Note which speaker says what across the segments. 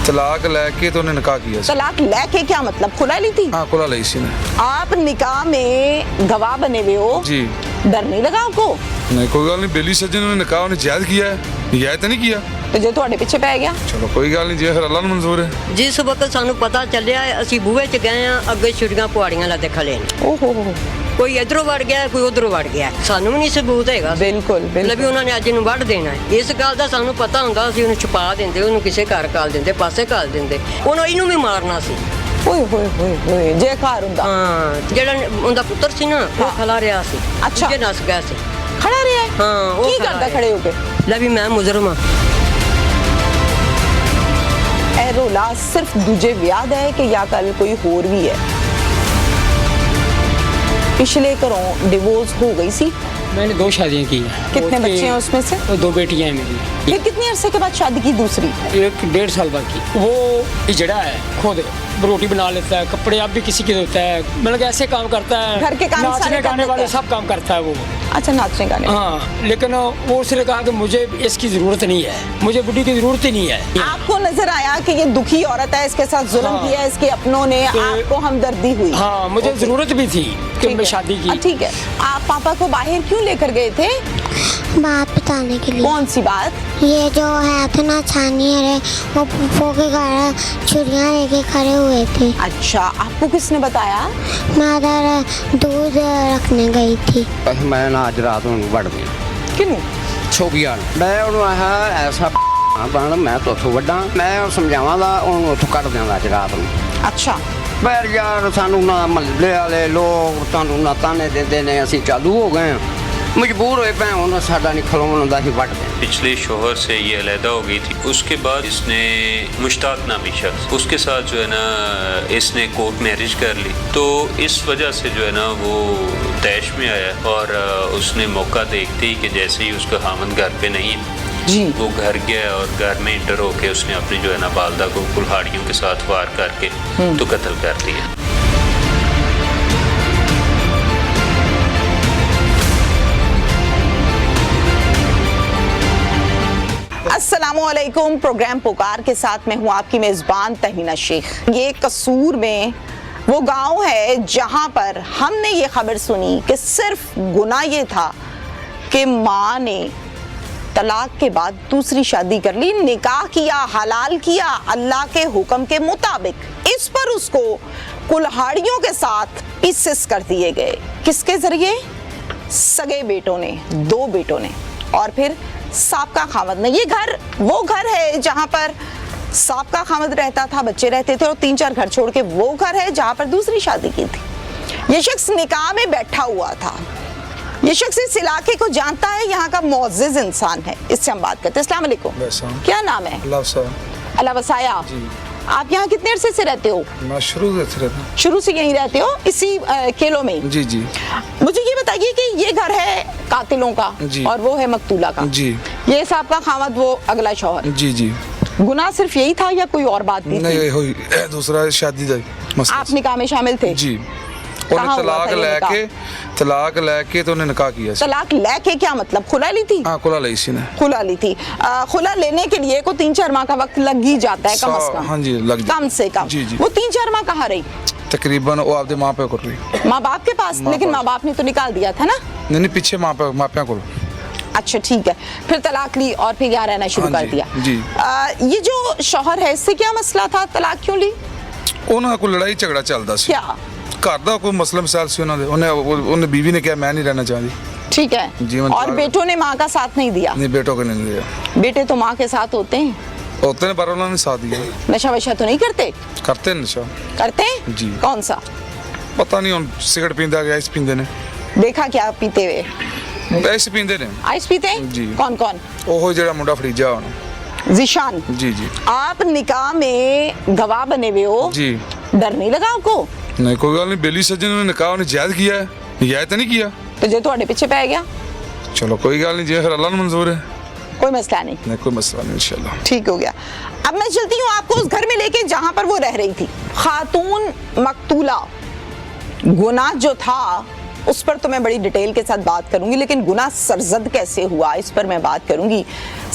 Speaker 1: तलाक लेके तो उन्हें निकाह किया।
Speaker 2: तलाक लेके क्या मतलब, खुला ली थी?
Speaker 1: हाँ खुला ली सी ने।
Speaker 2: आप निकाह में गवाह बने हुए हो
Speaker 1: जी।
Speaker 2: डर नहीं लगा आपको?
Speaker 1: नहीं कोई गल नहीं, बेली सज्जन ने निकाह उन्हें जायज किया है, जायज तो नहीं किया।
Speaker 2: तो जो ਤੁਹਾਡੇ ਪਿੱਛੇ ਪੈ ਗਿਆ।
Speaker 1: चलो कोई गल नहीं, जे फिर अल्लाह ਨੂੰ मंजूर है।
Speaker 3: जिस वक्त सानू पता ਚੱਲਿਆ ਅਸੀਂ ਬੂਹੇ 'ਚ ਗਏ ਆ, ਅੱਗੇ ਛੁਰੀਆਂ ਪੁਆੜੀਆਂ ਲੱਦੇ ਖਲੇ ਨੇ।
Speaker 2: ਓਹੋ
Speaker 3: ਕੋਈ ਇਧਰੋਂ ਵੜ ਗਿਆ, ਕੋਈ ਉਧਰੋਂ ਵੜ ਗਿਆ, ਸਾਨੂੰ ਵੀ ਨਹੀਂ ਸਬੂਤ ਹੈਗਾ।
Speaker 2: ਬਿਲਕੁਲ
Speaker 3: ਮਤਲਬ ਵੀ ਉਹਨਾਂ ਨੇ ਅੱਜ ਨੂੰ ਵੱਢ ਦੇਣਾ ਹੈ। ਇਸ ਗੱਲ ਦਾ ਸਾਨੂੰ ਪਤਾ ਹੁੰਦਾ, ਅਸੀਂ ਉਹਨੂੰ ਛੁਪਾ ਦਿੰਦੇ, ਉਹਨੂੰ ਕਿਸੇ ਘਰ ਕਾਲ ਦਿੰਦੇ, ਪਾਸੇ ਕਾਲ ਦਿੰਦੇ, ਉਹਨੂੰ ਇਹਨੂੰ ਵੀ ਮਾਰਨਾ ਸੀ।
Speaker 2: ਓਏ ਹੋਏ ਹੋਏ ਹੋਏ, ਜੇ ਘਰ ਹੁੰਦਾ।
Speaker 3: ਹਾਂ, ਜਿਹੜਾ ਉਹਦਾ ਪੁੱਤਰ ਸੀ ਨਾ, ਉਹ ਖਲਾ ਰਿਹਾ ਸੀ।
Speaker 2: ਅੱਛਾ।
Speaker 3: ਦੂਜੇ ਨਸ ਗਿਆ ਸੀ।
Speaker 2: ਖੜਾ ਰਿਹਾ ਹੈ?
Speaker 3: ਹਾਂ, ਉਹ
Speaker 2: ਕੀ ਕਰਦਾ ਖੜੇ ਹੋ ਕੇ?
Speaker 3: ਲੈ ਵੀ ਮੈਂ ਮੁਜਰਮ ਹਾਂ।
Speaker 2: ਇਹ ਰੋਲਾ ਸਿਰਫ ਦੂਜੇ ਵਿਆਹ ਦਾ ਹੈ ਕਿ ਜਾਂ ਕੱਲ ਕੋਈ ਹੋਰ ਵੀ ਹੈ? पिछले घरों डिवोर्स हो गई सी?
Speaker 4: मैंने 2 शादियाँ की हैं।
Speaker 2: कितने बच्चे हैं उसमें से?
Speaker 4: और 2 बेटियाँ हैं मेरी।
Speaker 2: फिर कितने अरसे के बाद शादी की दूसरी?
Speaker 4: एक 1.5 साल बाद की। वो इजड़ा है, खुद रोटी बना लेता है, कपड़े आप भी किसी के धोता है, मतलब ऐसे काम करता है।
Speaker 2: घर के काम सारे
Speaker 4: नाचने
Speaker 2: कर
Speaker 4: गाने
Speaker 2: लेता
Speaker 4: वाले
Speaker 2: है।
Speaker 4: सब काम करता है वो।
Speaker 2: अच्छा, नाचने गाने।
Speaker 4: हाँ, लेकिन वो उसने कहा कि मुझे इसकी जरूरत नहीं है, मुझे बुढ़ी की जरूरत ही नहीं है।
Speaker 2: आपको नजर आया कि ये दुखी औरत है, इसके साथ जुल्म
Speaker 4: हाँ।
Speaker 2: किया, इसके अपनों ने, आपको हमदर्दी हुई?
Speaker 4: हाँ, मुझे जरूरत भी थी कि
Speaker 2: ठीक
Speaker 4: मैं
Speaker 2: है।
Speaker 4: शादी की।
Speaker 2: ठीक है। आप पापा को बाहर क्यों लेकर गए थे?
Speaker 5: बात बताने के लिए।
Speaker 2: कौन सी बात?
Speaker 5: ये जो है थे ना छानी है, वो फूफो के घर छुरियाँ लेके खड़े हुए थे।
Speaker 2: अच्छा, आपको किसने बताया?
Speaker 5: मैं उधर दूध रखने गई थी।
Speaker 6: मैं ना अज रात में वड़ गया
Speaker 2: किनू?
Speaker 6: छोगिया मैं उन्होंने ऐसा बन मैं तो उथों वड्डा, मैं समझावांगा उन्होंने उथों कट देंदा अज रात में।
Speaker 2: अच्छा।
Speaker 6: पर यार सानू ना महल्ले वाले लोग सानू ना ताने देंदे ने, असीं चालू हो गए हैं, मजबूर होए पे उन्होंने साडा नहीं खलोण दा ही वड़ दें।
Speaker 7: पिछले शोहर से ये अलहदा हो गई थी, उसके बाद इसने मुश्ताक नामी शख्स, उसके साथ जो है ना इसने कोर्ट मैरिज कर ली। तो इस वजह से जो है ना वो तैश में आया और उसने मौका देखते ही कि जैसे ही उसका हामन घर पे नहीं
Speaker 2: जी।
Speaker 7: वो घर गया और घर में इंटर होके उसने अपनी जो है ना वालदा को कुल्हाड़ियों के साथ वार करके तो कत्ल कर दिया।
Speaker 2: अस्सलामुअलैकुम। प्रोग्राम पुकार के साथ मैं हूँ आपकी मेज़बान तहीना शेख। ये कसूर में वो गांव है जहां पर हमने ये खबर सुनी कि सिर्फ गुनाह ये था कि माँ ने तलाक के बाद दूसरी शादी कर ली, निकाह किया, हलाल किया अल्लाह के हुक्म के मुताबिक। इस पर उसको कुल्हाड़ियों के साथ पीसेस कर दिए गए। किसके जरिए? सगे बेटों ने, 2 बेटों ने और फिर साबका खामद ने। ये घर वो घर है जहां पर साबका खामद रहता था, बच्चे रहते थे, और 3-4 घर छोड़ के वो घर है जहां पर दूसरी शादी की थी। ये शख्स निकाह में बैठा हुआ था। ये शख्स इस इलाके को जानता है, यहाँ का मुअज़्ज़िज़ इंसान है। इससे हम बात करते हैं। अस्सलाम वालेकुम। क्या नाम है? अल्लाह वसाया। आप यहाँ कितने अरसे से रहते हो?
Speaker 1: मैं शुरू से रहता हूँ।
Speaker 2: शुरू से यहीं रहते हो, इसी केलों में?
Speaker 1: जी जी।
Speaker 2: मुझे ये बताइए कि ये घर है कातिलों का और वो है मकतूला का।
Speaker 1: जी।
Speaker 2: ये साहब खामद, वो अगला शौहर।
Speaker 1: जी जी।
Speaker 2: गुनाह सिर्फ यही था या कोई और बात भी
Speaker 1: नहीं
Speaker 2: थी?
Speaker 1: हुई दूसरा शादी दा मसला।
Speaker 2: आप निकाह में शामिल थे?
Speaker 1: जी।
Speaker 2: कहाँ
Speaker 1: उन्हें
Speaker 2: हुआ था ये
Speaker 1: तलाक लेके तो उन्हें निकाह किया।
Speaker 2: तलाक लेके क्या मतलब, खुला ली थी?
Speaker 1: हाँ खुला ली सी ने।
Speaker 2: खुला ली थी। खुला लेने के लिए को 3-4 माह का वक्त लग ही जाता है कम से कम।
Speaker 1: हाँ जी, लग
Speaker 2: कम से कम।
Speaker 1: जी जी।
Speaker 2: वो 3-4 माह कहाँ रही?
Speaker 1: तकरीबन वो आपके माँ पे कर रही।
Speaker 2: माँ बाप के पास? लेकिन माँ बाप ने तो निकाल दिया था ना?
Speaker 1: नहीं पीछे माँ पे को।
Speaker 2: अच्छा ठीक है, फिर तलाक ली और फिर यहाँ रहना शुरू कर दिया।
Speaker 1: जी।
Speaker 2: ये जो शौहर है, इससे क्या मसला था, तलाक क्यों ली?
Speaker 1: उन्होंने कोई लड़ाई झगड़ा चलता सी।
Speaker 2: क्या
Speaker 1: घर दा कोई मसला मिसाल सी उन्हें बीवी ने कहा मैं नहीं रहना चाहती।
Speaker 2: ठीक है।
Speaker 1: जीवन
Speaker 2: और बेटों ने माँ का साथ नहीं दिया?
Speaker 1: नहीं, बेटों को नहीं दिया।
Speaker 2: बेटे तो माँ के साथ होते हैं।
Speaker 1: होते हैं पर उन्होंने साथ दिया।
Speaker 2: नशा वशा तो नहीं करते?
Speaker 1: करते हैं नशा।
Speaker 2: करते हैं?
Speaker 1: जी।
Speaker 2: कौन सा?
Speaker 1: पता नहीं, हम सिगरेट पींदा गया, आइस पींदे ने।
Speaker 2: देखा क्या पीते हुए?
Speaker 1: आइस पींदे ने।
Speaker 2: आइस पीते हैं?
Speaker 1: जी।
Speaker 2: कौन कौन?
Speaker 1: ओहो जेड़ा मुंडा फरीजा होना।
Speaker 2: जिशान।
Speaker 1: जी जी।
Speaker 2: आप निकाह में गवाह बने हुए हो?
Speaker 1: जी।
Speaker 2: डर नहीं लगा आपको?
Speaker 1: नहीं कोई गल नहीं, बेली सज्जन ने निकाह उन्हें जायज किया है, जायज तो नहीं किया।
Speaker 2: तो जो ਤੁਹਾਡੇ ਪਿੱਛੇ पै गया?
Speaker 1: चलो कोई गल नहीं, जे फिर अल्लाह ਨੂੰ मंजूर है।
Speaker 2: कोई मसला नहीं।
Speaker 1: नहीं कोई मसला नहीं, इंशाल्लाह
Speaker 2: ठीक हो गया। अब मैं चलती हूँ आपको उस घर में लेके जहां पर वो रह रही थी। खातून मकतूला, गुनाह जो था उस पर तो मैं बड़ी डिटेल के साथ बात करूंगी, लेकिन गुनाह सरजद कैसे हुआ इस पर मैं बात करूंगी।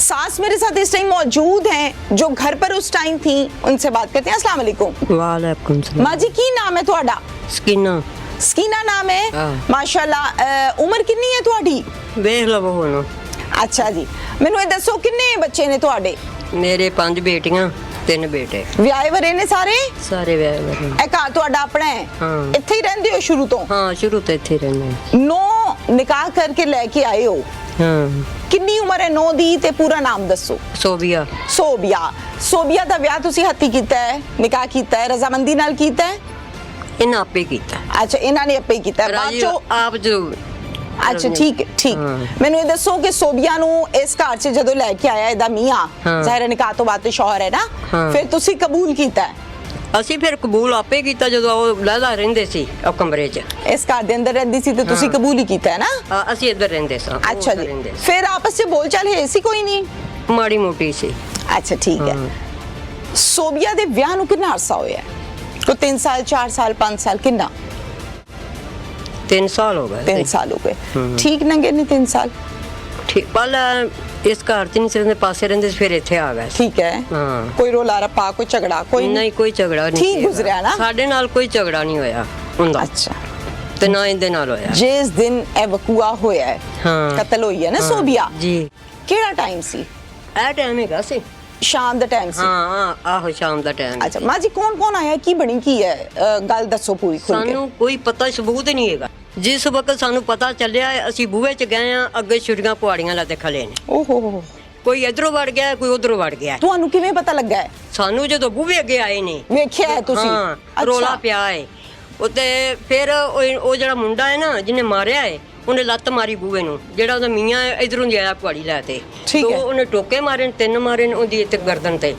Speaker 2: सास मेरे साथ इस टाइम मौजूद हैं जो घर पर उस टाइम थी, उनसे बात करते हैं। अस्सलाम वालेकुम।
Speaker 3: वालेकुम सलाम।
Speaker 2: माँ जी की नाम है ਤੁਹਾਡਾ?
Speaker 3: ਸਕੀਨਾ
Speaker 2: ਸਕੀਨਾ नाम है।
Speaker 3: हाँ।
Speaker 2: माशाल्लाह। उम्र कितनी है ਤੁਹਾਡੀ?
Speaker 3: ਵੇਖ ਲਵੋ ਹੁਣ।
Speaker 2: अच्छा जी, ਮੈਨੂੰ ਇਹ ਦੱਸੋ ਕਿੰਨੇ ਬੱਚੇ ਨੇ ਤੁਹਾਡੇ?
Speaker 3: ਮੇਰੇ 5 ਬੇਟੀਆਂ 3 ਬੇਟੇ,
Speaker 2: ਵਿਆਹੇ ਵਰੇ ਨੇ ਸਾਰੇ?
Speaker 3: ਸਾਰੇ ਵਿਆਹੇ ਹੋਏ ਨੇ।
Speaker 2: ਇਹ ਘਰ ਤੁਹਾਡਾ ਆਪਣਾ ਹੈ?
Speaker 3: ਹਾਂ।
Speaker 2: ਇੱਥੇ ਹੀ ਰਹਿੰਦੇ ਹੋ ਸ਼ੁਰੂ ਤੋਂ?
Speaker 3: ਹਾਂ ਸ਼ੁਰੂ ਤੋਂ ਇੱਥੇ ਰਹਿੰਦੇ ਹਾਂ।
Speaker 2: ਨੌ ਨਿਕਾਹ ਕਰਕੇ ਲੈ ਕੇ ਆਏ ਹੋ,
Speaker 3: ਹਾਂ।
Speaker 2: ਕਿੰਨੀ ਉਮਰ ਹੈ ਨੌ ਦੀ ਤੇ ਪੂਰਾ ਨਾਮ ਦੱਸੋ।
Speaker 3: ਸੋਬੀਆ।
Speaker 2: ਸੋਬੀਆ ਦਾ ਵਿਆਹ ਤੁਸੀਂ ਹੱਥੀਂ ਕੀਤਾ ਹੈ, ਨਿਕਾਹ ਕੀਤਾ ਹੈ, ਰਜ਼ਾਮੰਦੀ ਨਾਲ ਕੀਤਾ ਹੈ?
Speaker 3: ਇਹਨਾਂ ਆਪੇ ਕੀਤਾ।
Speaker 2: ਅੱਛਾ, ਇਹਨਾਂ ਨੇ ਆਪੇ ਹੀ ਕੀਤਾ ਹੈ। ਬਾਅਦ
Speaker 3: ਰਾਜੀ
Speaker 2: ਚੋਂ
Speaker 3: ਆਪ ਜੋ
Speaker 2: ਅੱਛਾ ਠੀਕ ਹੈ, ਠੀਕ।
Speaker 3: ਹਾਂ।
Speaker 2: ਮੈਨੂੰ ਇਹ ਦੱਸੋ ਕਿ ਸੋਬੀਆ ਨੂੰ ਇਸ ਘਰ 'ਚ ਜਦੋਂ ਲੈ ਕੇ ਆਇਆ ਇਹਦਾ ਮੀਆਂ,
Speaker 3: ਹਾਂ।
Speaker 2: ਜ਼ਾਹਿਰ ਨਿਕਾਹ ਤੋਂ ਬਾਅਦ ਤੇ ਸ਼ੌਹਰ ਹੈ ਨਾ,
Speaker 3: ਹਾਂ।
Speaker 2: ਫਿਰ ਤੁਸੀਂ ਕਬੂਲ ਕੀਤਾ ਹੈ?
Speaker 3: ਅਸੀਂ ਫਿਰ ਕਬੂਲ ਆਪੇ ਕੀਤਾ ਜਦੋਂ ਉਹ ਲਹਿਦਾ ਰਹਿੰਦੇ ਸੀ ਉਹ ਕਮਰੇ 'ਚ।
Speaker 2: ਇਸ ਘਰ ਦੇ ਅੰਦਰ ਰਹਿੰਦੀ ਸੀ ਤੇ ਤੁਸੀਂ
Speaker 3: ਹਾਂ।
Speaker 2: ਕਬੂਲ ਹੀ ਕੀਤਾ ਹੈ ਨਾ?
Speaker 3: ਅਸੀਂ ਇੱਧਰ ਰਹਿੰਦੇ ਸਾਂ। ਉਹ
Speaker 2: ਅੱਛਾ
Speaker 3: ਉੱਧਰ
Speaker 2: ਜੀ,
Speaker 3: ਰਹਿੰਦੇ ਸੀ।
Speaker 2: ਫਿਰ ਆਪਸ 'ਚ ਬੋਲਚਾਲ ਹੈ ਸੀ ਕੋਈ ਨਹੀਂ?
Speaker 3: ਮਾੜੀ ਮੋਟੀ ਸੀ।
Speaker 2: ਅੱਛਾ ਠੀਕ ਹੈ।
Speaker 3: ਹਾਂ।
Speaker 2: ਸੋਬੀਆ ਦੇ ਵਿਆਹ ਨੂੰ ਕਿੰਨਾ ਅਰਸਾ ਹੋਇਆ? ਕੋਈ 3 ਸਾਲ, 4 ਸਾਲ, 5 ਸਾਲ, ਕਿੰਨਾ?
Speaker 3: 3 ਸਾਲ ਹੋ ਗਏ।
Speaker 2: 3 ਸਾਲ ਹੋ ਗਏ। ਠੀਕ ਲੰਘੇ ਨੇ 3 ਸਾਲ?
Speaker 3: ਠੀਕ। ਪਹਿਲਾਂ ਇਸ ਘਰ 'ਚ ਨਹੀਂ ਸੀ ਰਹਿੰਦੇ, ਪਾਸੇ ਰਹਿੰਦੇ ਸੀ, ਫਿਰ ਇੱਥੇ ਆ ਗਏ ਸੀ।
Speaker 2: ਠੀਕ ਹੈ।
Speaker 3: ਹਾਂ।
Speaker 2: ਕੋਈ ਰੋਲਾ ਰੱਪਾ, ਕੋਈ ਝਗੜਾ, ਕੋਈ
Speaker 3: ਨਹੀਂ ਕੋਈ ਝਗੜਾ ਨਹੀਂ
Speaker 2: ਠੀਕ
Speaker 3: ਸੀਗਾ।
Speaker 2: ਗੁਜ਼ਰਿਆ ਨਾ?
Speaker 3: ਸਾਡੇ ਨਾਲ ਕੋਈ ਝਗੜਾ ਨਹੀਂ ਹੋਇਆ ਹੁੰਦਾ
Speaker 2: ਅੱਛਾ।
Speaker 3: ਤੇ ਨਾ ਇਹਦੇ ਨਾਲ ਹੋਇਆ।
Speaker 2: ਜਿਸ ਦਿਨ ਇਹ ਵਕੂਆ ਹੋਇਆ ਹੈ,
Speaker 3: ਹਾਂ।
Speaker 2: ਕਤਲ ਹੋਈ ਹੈ ਨਾ
Speaker 3: ਹਾਂ।
Speaker 2: ਸੋਬੀਆ,
Speaker 3: ਜੀ
Speaker 2: ਕਿਹੜਾ ਟਾਈਮ ਸੀ?
Speaker 3: ਇਹ ਟਾਈਮ ਹੈਗਾ ਸੀ।
Speaker 2: ਸ਼ਾਮ ਦਾ ਟਾਈਮ ਸੀ?
Speaker 3: ਹਾਂ ਆਹੋ ਸ਼ਾਮ ਦਾ ਟਾਈਮ।
Speaker 2: ਅੱਛਾ ਮਾਂ ਜੀ, ਕੌਣ ਆਇਆ, ਕੀ ਬਣੀ, ਕੀ ਹੈ ਗੱਲ ਦੱਸੋ ਪੂਰੀ ਖੁੱਲ ਕੇ।
Speaker 3: ਸਾਨੂੰ ਕੋਈ ਪਤਾ ਸਬੂਤ ਨਹੀਂ ਹੈਗਾ। ਜਿਸ ਵਕਤ ਸਾਨੂੰ ਪਤਾ ਚੱਲਿਆ ਅਸੀਂ ਬੂਹੇ 'ਚ ਗਏ ਆ, ਅੱਗੇ ਛੁਰੀਆਂ ਪੁਆੜੀਆਂ ਲਾਤੇ ਖਲੇ ਨੇ।
Speaker 2: ਓਹੋ ਹੋ।
Speaker 3: ਕੋਈ ਇਧਰੋਂ ਵੜ ਗਿਆ, ਕੋਈ ਉਧਰੋਂ ਵੜ ਗਿਆ।
Speaker 2: ਤੁਹਾਨੂੰ ਕਿਵੇਂ ਪਤਾ ਲੱਗਾ ਹੈ?
Speaker 3: ਸਾਨੂੰ ਜਦੋਂ ਬੂਹੇ ਅੱਗੇ ਆਏ ਨੇ
Speaker 2: ਵੇਖਿਆ ਹੈ ਤੁਸੀਂ?
Speaker 3: ਹਾਂ
Speaker 2: ਅੱਛਾ।
Speaker 3: ਰੋਲਾ ਪਿਆ ਹੈ ਉੱਤੇ। ਫਿਰ ਉਹ ਜਿਹੜਾ ਮੁੰਡਾ ਹੈ ਨਾ ਜਿਹਨੇ ਮਾਰਿਆ ਹੈ, ਉਹਨੇ ਲੱਤ ਮਾਰੀ ਬੂਹੇ ਨੂੰ। ਜਿਹੜਾ ਉਹਦਾ ਮੀਆਂ ਇਧਰੋਂ ਦੀ ਆਇਆ ਪੁਆੜੀ ਲੈ ਤੇ
Speaker 2: ਠੀਕ ਹੈ।
Speaker 3: ਉਹਨੇ ਟੋਕੇ ਮਾਰੇ ਨੇ, 3 ਮਾਰੇ ਨੇ ਉਹਦੀ ਇੱਥੇ ਗਰਦਨ ਤੇ।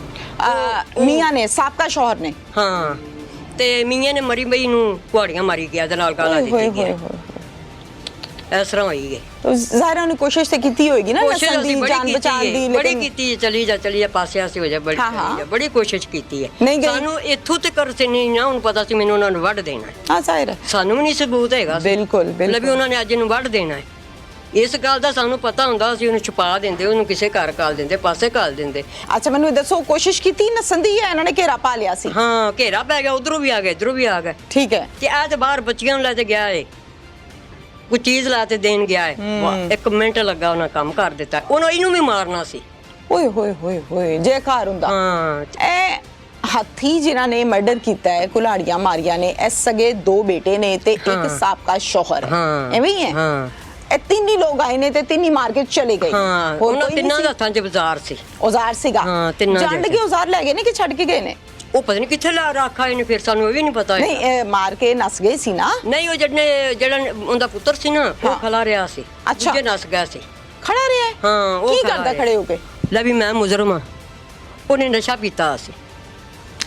Speaker 2: ਮੀਆਂ ਨੇ, ਸਾਬਕਾ ਸ਼ੌਹਰ ਨੇ?
Speaker 3: ਹਾਂ। ਤੇ ਮੀਆਂ ਨੇ ਮਰੀ ਬਈ ਨੂੰ ਕੁਹਾੜੀਆਂ ਮਾਰੀ ਗਿਆ ਤੇ ਨਾਲ ਗਾਲਾਂ ਦਿੱਤੀ ਗਿਆ। ਇਸ ਤਰ੍ਹਾਂ ਹੋਈ ਗਈ।
Speaker 2: तो ਜ਼ਾਹਿਰ ਉਹਨੇ ਕੋਸ਼ਿਸ਼ ਤੇ ਕੀਤੀ ਹੋਏਗੀ ਨਾ
Speaker 3: ਕੋਸ਼ਿਸ਼
Speaker 2: ਨਸਲ ਦੀ,
Speaker 3: ਅਸੀਂ
Speaker 2: ਜਾਨ ਬਚਾਉਣ ਦੀ,
Speaker 3: ਬੜੀ
Speaker 2: ਲੇਕਿਨ
Speaker 3: ਕੀਤੀ ਹੈ। ਚਲੀ ਜਾ ਪਾਸੇ ਆਸੇ ਹੋ ਜਾ, ਬੜੀ
Speaker 2: ਹਾਂ,
Speaker 3: ਚਲੀ ਜਾ,
Speaker 2: ਹਾਂ।
Speaker 3: ਬੜੀ ਕੋਸ਼ਿਸ਼ ਕੀਤੀ ਹੈ।
Speaker 2: ਨਹੀਂ ਗਈ।
Speaker 3: ਸਾਨੂੰ ਇੱਥੋਂ ਤੇ ਕਰ ਸੀ ਨਹੀਂ ਨਾ, ਹੁਣ ਪਤਾ ਸੀ ਮੈਨੂੰ ਉਹਨਾਂ ਨੂੰ ਵੱਢ ਦੇਣਾ ਹੈ।
Speaker 2: ਹਾਂ ਜ਼ਾਹਿਰ ਹੈ।
Speaker 3: ਸਾਨੂੰ ਵੀ ਨਹੀਂ ਸਬੂਤ ਹੈਗਾ ਸੀ।
Speaker 2: ਬਿਲਕੁਲ
Speaker 3: ਮਤਲਬ ਵੀ
Speaker 2: ਬਿਲਕੁਲ।
Speaker 3: ਉਹਨਾਂ ਨੇ ਅੱਜ ਨੂੰ ਵੱਢ ਦੇਣਾ ਹੈ। ਇਸ ਗੱਲ ਦਾ ਸਾਨੂੰ ਪਤਾ ਹੁੰਦਾ, ਅਸੀਂ ਉਹਨੂੰ ਛੁਪਾ ਦਿੰਦੇ, ਉਹਨੂੰ ਕਿਸੇ ਘਰ ਕਾਲ ਦਿੰਦੇ, ਪਾਸੇ ਕਾਲ ਦਿੰਦੇ।
Speaker 2: ਅੱਛਾ ਮੈਨੂੰ ਇਹ ਦੱਸੋ, ਕੋਸ਼ਿਸ਼ ਕੀਤੀ ਨਸਨ ਦੀ ਹੈ? ਇਹਨਾਂ ਨੇ ਘੇਰਾ ਪਾ ਲਿਆ ਸੀ?
Speaker 3: ਹਾਂ ਘੇਰਾ ਪੈ ਗਿਆ, ਉਧਰੋਂ ਵੀ ਆ ਗਏ, ਇਧਰੋਂ ਵੀ ਆ ਗਏ।
Speaker 2: ਠੀਕ ਹੈ।
Speaker 3: ਤੇ ਆ ਤੇ ਬਾਹਰ ਬੱਚੀਆਂ ਨੂੰ ਲੈ ਕੇ ਗਿਆ ਏ, ਕੋਈ ਚੀਜ਼ ਲਾ ਤੇ ਦੇਣ ਗਿਆ ਏ। 1 ਮਿੰਟ ਲੱਗਾ, ਉਹਨਾਂ ਕੰਮ ਕਰ ਦਿੱਤਾ। ਉਹਨੂੰ ਇਹਨੂੰ ਵੀ ਮਾਰਨਾ ਸੀ।
Speaker 2: ਓਏ ਹੋਏ ਹੋਏ ਹੋਏ, ਜੇ ਘਰ ਹੁੰਦਾ।
Speaker 3: ਹਾਂ
Speaker 2: ਇਹ ਹਾਥੀ ਜਿਨ੍ਹਾਂ ਨੇ ਮਰਡਰ ਕੀਤਾ ਹੈ, ਕੁਲਾੜੀਆਂ ਮਾਰੀਆਂ ਨੇ, ਇਹ ਸਗੇ 2 ਬੇਟੇ ਨੇ ਤੇ ਇੱਕ
Speaker 3: ਹਾਂ।
Speaker 2: ਸਾਬਕਾ ਸ਼ੌਹਰ ਹੈ,
Speaker 3: ਹਾਂ।
Speaker 2: ਐਵੇਂ ਹੀ ਹੈ?
Speaker 3: ਹਾਂ
Speaker 2: ਇਹ 3 ਹੀ ਲੋਕ ਆਏ ਨੇ ਤੇ 3 ਹੀ ਮਾਰ ਕੇ ਚਲੇ ਗਏ।
Speaker 3: ਹਾਂ।
Speaker 2: ਹੋਰ
Speaker 3: ਉਹਨਾਂ
Speaker 2: ਕੋਈ ਨਹੀਂ
Speaker 3: ਤਿੰਨਾਂ
Speaker 2: ਸੀ?
Speaker 3: ਦੇ ਹੱਥਾਂ 'ਚ ਬਾਜ਼ਾਰ ਸੀ।
Speaker 2: ਔਜ਼ਾਰ ਸੀਗਾ?
Speaker 3: ਹਾਂ, ਤਿੰਨਾਂ ਦੇ
Speaker 2: ਜੰਡ ਕੇ ਔਜ਼ਾਰ ਲੈ ਗਏ ਨੇ ਕਿ ਛੱਡ ਕੇ ਗਏ ਨੇ?
Speaker 3: ਉਹ ਪਤਾ ਨਹੀਂ ਕਿੱਥੇ ਲਾ ਰੱਖਾ ਇਹਨੇ, ਫਿਰ ਸਾਨੂੰ ਇਹ ਵੀ ਨਹੀਂ ਪਤਾ
Speaker 2: ਨਹੀਂ
Speaker 3: ਹੈਗਾ।
Speaker 2: ਇਹ ਮਾਰ ਕੇ ਨਸ ਗਏ ਸੀ ਨਾ?
Speaker 3: ਨਹੀਂ ਉਹ ਜਿਹੜਾ ਉਹਦਾ ਪੁੱਤਰ ਸੀ ਨਾ,
Speaker 2: ਹਾਂ।
Speaker 3: ਉਹ ਖਲਾ ਰਿਹਾ ਸੀ।
Speaker 2: ਅੱਛਾ।
Speaker 3: ਦੂਜੇ ਨਸ ਗਿਆ ਸੀ।
Speaker 2: ਖੜਾ ਰਿਹਾ ਹੈ?
Speaker 3: ਹਾਂ ਉਹ
Speaker 2: ਕੀ
Speaker 3: ਖਲਾ
Speaker 2: ਕਰਦਾ
Speaker 3: ਰਿਹਾ।
Speaker 2: ਖੜੇ ਹੋ ਕੇ?
Speaker 3: ਲੈ ਵੀ ਮੈਂ ਮੁਜਰਮ ਹਾਂ। ਉਹਨੇ ਨਸ਼ਾ ਪੀਤਾ ਸੀ।